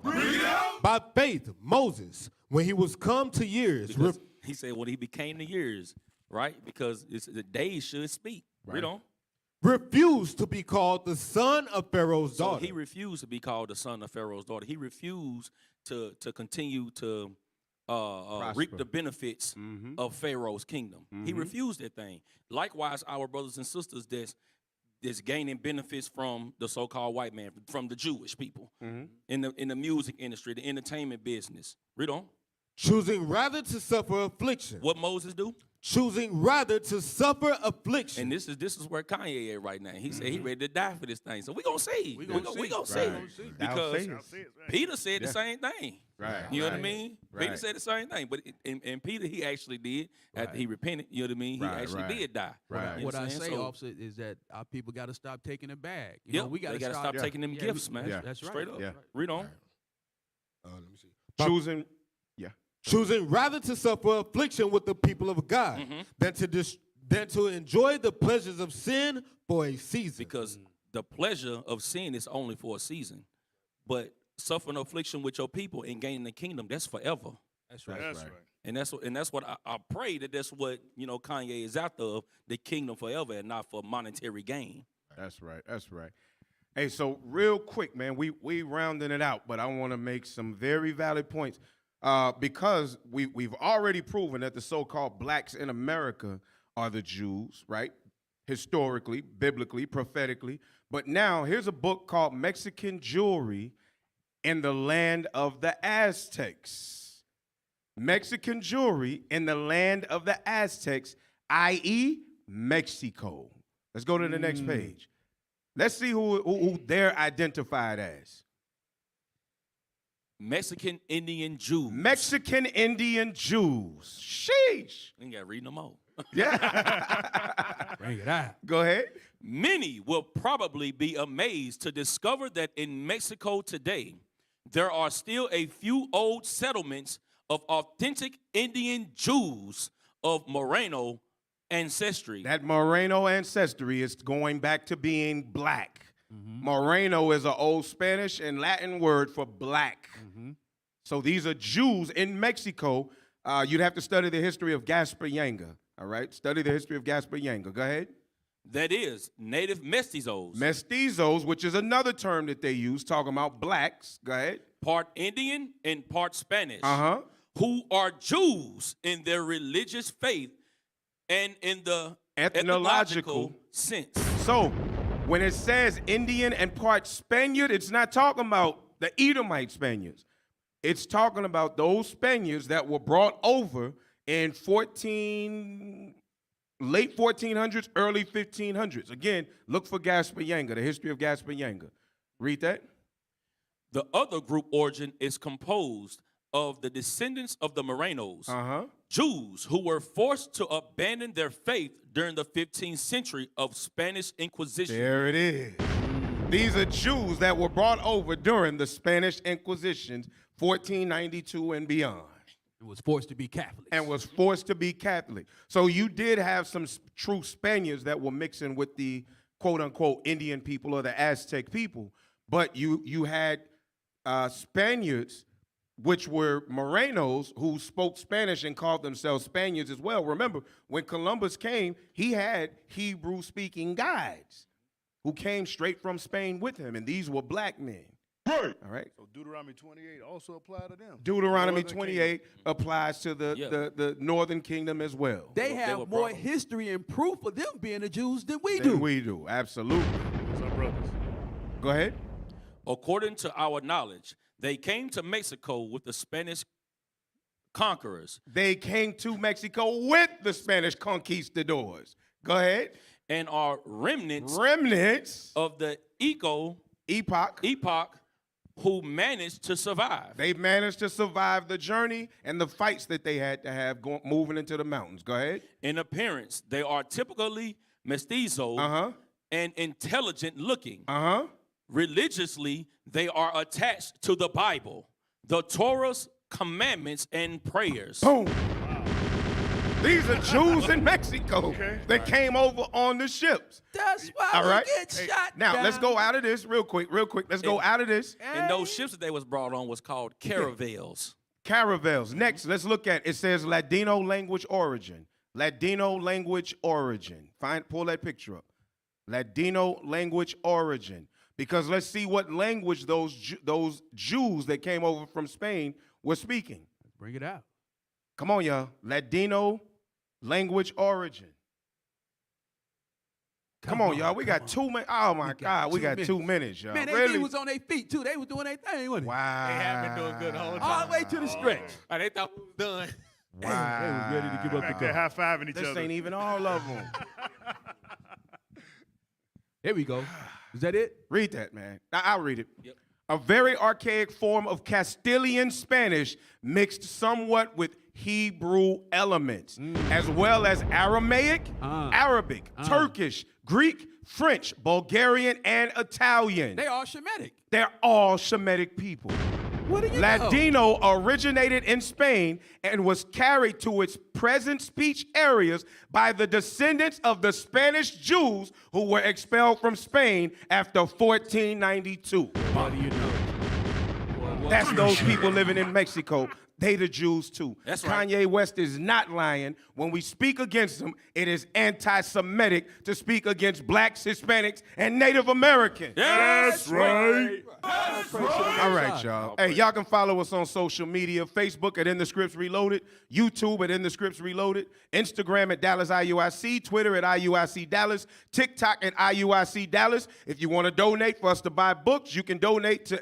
By faith, Moses, when he was come to years, He said when he became the years, right? Because the days should speak. Read on. refused to be called the son of Pharaoh's daughter. So he refused to be called the son of Pharaoh's daughter. He refused to continue to reap the benefits of Pharaoh's kingdom. He refused that thing. Likewise, our brothers and sisters that's gaining benefits from the so-called white man, from the Jewish people, in the music industry, the entertainment business. Read on. Choosing rather to suffer affliction. What Moses do? Choosing rather to suffer affliction. And this is where Kanye at right now. He said he ready to die for this thing. So we gonna see. We gonna see. Because Peter said the same thing. Right. You know what I mean? Peter said the same thing. But and Peter, he actually did after he repented. You know what I mean? He actually did die. Right. You know What I say, so, officer, is that our people got to stop taking it back. You Yep, know, we got they to stop taking them gifts, man. That's right. Straight up. Yeah. Read on. Let me see. Choosing. Choosing rather to suffer affliction with the people of God than to enjoy the pleasures of sin for a season. Because the pleasure of sin is only for a season, but suffering affliction with your people and gaining the kingdom, that's forever. That's right. That's right. And that's what I pray that that's what Kanye is after, of the kingdom forever and not for monetary gain. That's right. That's right. Hey, so real quick, man, we rounding it out, but I want to make some very valid points. Because we've already proven that the so-called blacks in America are the Jews, right? Historically, biblically, prophetically. But now here's a book called Mexican Jewelry in the Land of the Aztecs. Mexican Jewelry in the Land of the Aztecs, i.e. Mexico. Let's go to the next page. Let's see who they're identified as. Mexican Indian Jews. Mexican Indian Jews. Sheesh. You got to read no more. Yeah. Bring it out. Go ahead. Many will probably be amazed to discover that in Mexico today, there are still a few old settlements of authentic Indian Jews of Moreno ancestry. That Moreno ancestry is going back to being black. Moreno is an old Spanish and Latin word for black. So these are Jews in Mexico. You'd have to study the history of Gaspar Yanga, all right? Study the history of Gaspar Yanga. Go ahead. That is, native mestizos. Mestizos, which is another term that they use, talking about blacks. Go ahead. Part Indian and part Spanish. Uh-huh. Who are Jews in their religious faith and in the ethnological sense. So, when it says Indian and part Spaniard, it's not talking about the Edomite Spaniards. It's talking about those Spaniards that were brought over in late 1400s, early 1500s. Again, look for Gaspar Yanga, the history of Gaspar Yanga. Read that. The other group origin is composed of the descendants of the Morenos, Jews who were forced to abandon their faith during the 15th century of Spanish Inquisition. There it is. These are Jews that were brought over during the Spanish Inquisition, 1492 and beyond. And was forced to be Catholic. And was forced to be Catholic. So you did have some true Spaniards that were mixing with the quote-unquote Indian people or the Aztec people, but you had Spaniards, which were Morenos, who spoke Spanish and called themselves Spaniards as well. Remember, when Columbus came, he had Hebrew-speaking guides who came straight from Spain with him, and these were black men. Right. All right. So Deuteronomy 28 also apply to them. Deuteronomy Northern 28 applies to the Northern Kingdom as well. They have more history and proof of them being the Jews than we do. We do, absolutely. What's up, brothers? Go ahead. According to our knowledge, they came to Mexico with the Spanish conquerors. They came to Mexico with the Spanish conquistadors. Go ahead. And are remnants of the epoch who managed to survive. They managed to survive the journey and the fights that they had to have moving into the mountains. Go ahead. In appearance, they are typically mestizo and intelligent looking. Religiously, they are attached to the Bible, the Torah's commandments and prayers. Boom. These are Jews in Mexico that came over on the ships. That's why we get shot Now, down. let's go out of this real quick. Let's go out of this. And those ships that they was brought on was called caravels. Caravels. Next, let's look at it. Says Ladino language origin. Ladino language origin. Pull that picture up. Ladino language origin. Because let's see what language those Jews that came over from Spain were speaking. Bring it out. Come on, y'all. Ladino language origin. Come on, y'all. We got 2 minutes. Oh, my God. We got 2 minutes, y'all. Man, they really? was on their feet, too. They was doing their thing, wasn't they? Wow. They have been doing good the whole time. All the way to the stretch. They thought we was done. Wow. They was ready to give up the They're ghost. high-fiving each This other. ain't even all of them. There we go. Is that it? Read that, man. I'll read it. Yep. A very archaic form of Castilian Spanish mixed somewhat with Hebrew elements, as well as Aramaic, Arabic, Turkish, Greek, French, Bulgarian, and Italian. They are Shemitic. They're all Shemitic people. What do you know? Ladino originated in Spain and was carried to its present speech areas by the descendants of the Spanish Jews who were expelled from Spain after 1492. What do you know? That's those people living in Mexico. They the Jews too. That's right. Kanye West is not lying. When we speak against them, it is anti-Semitic to speak against blacks, Hispanics, and Native Americans. That's right. All right, y'all. Hey, y'all can follow us on social media. Facebook at In the Scripts Reloaded. YouTube at In the Scripts Reloaded. Instagram at Dallas IUIC. Twitter at IUIC Dallas. TikTok at IUIC Dallas. If you want to donate for us to buy books, you can donate to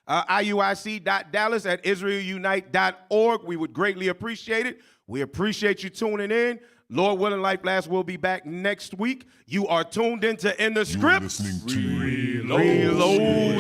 IUIC.Dallas at IsraelUnite.org. We would greatly appreciate it. We appreciate you tuning in. Lord willing, Life Last will be back next week. You are tuned into In the Scripts Listening to Reloaded.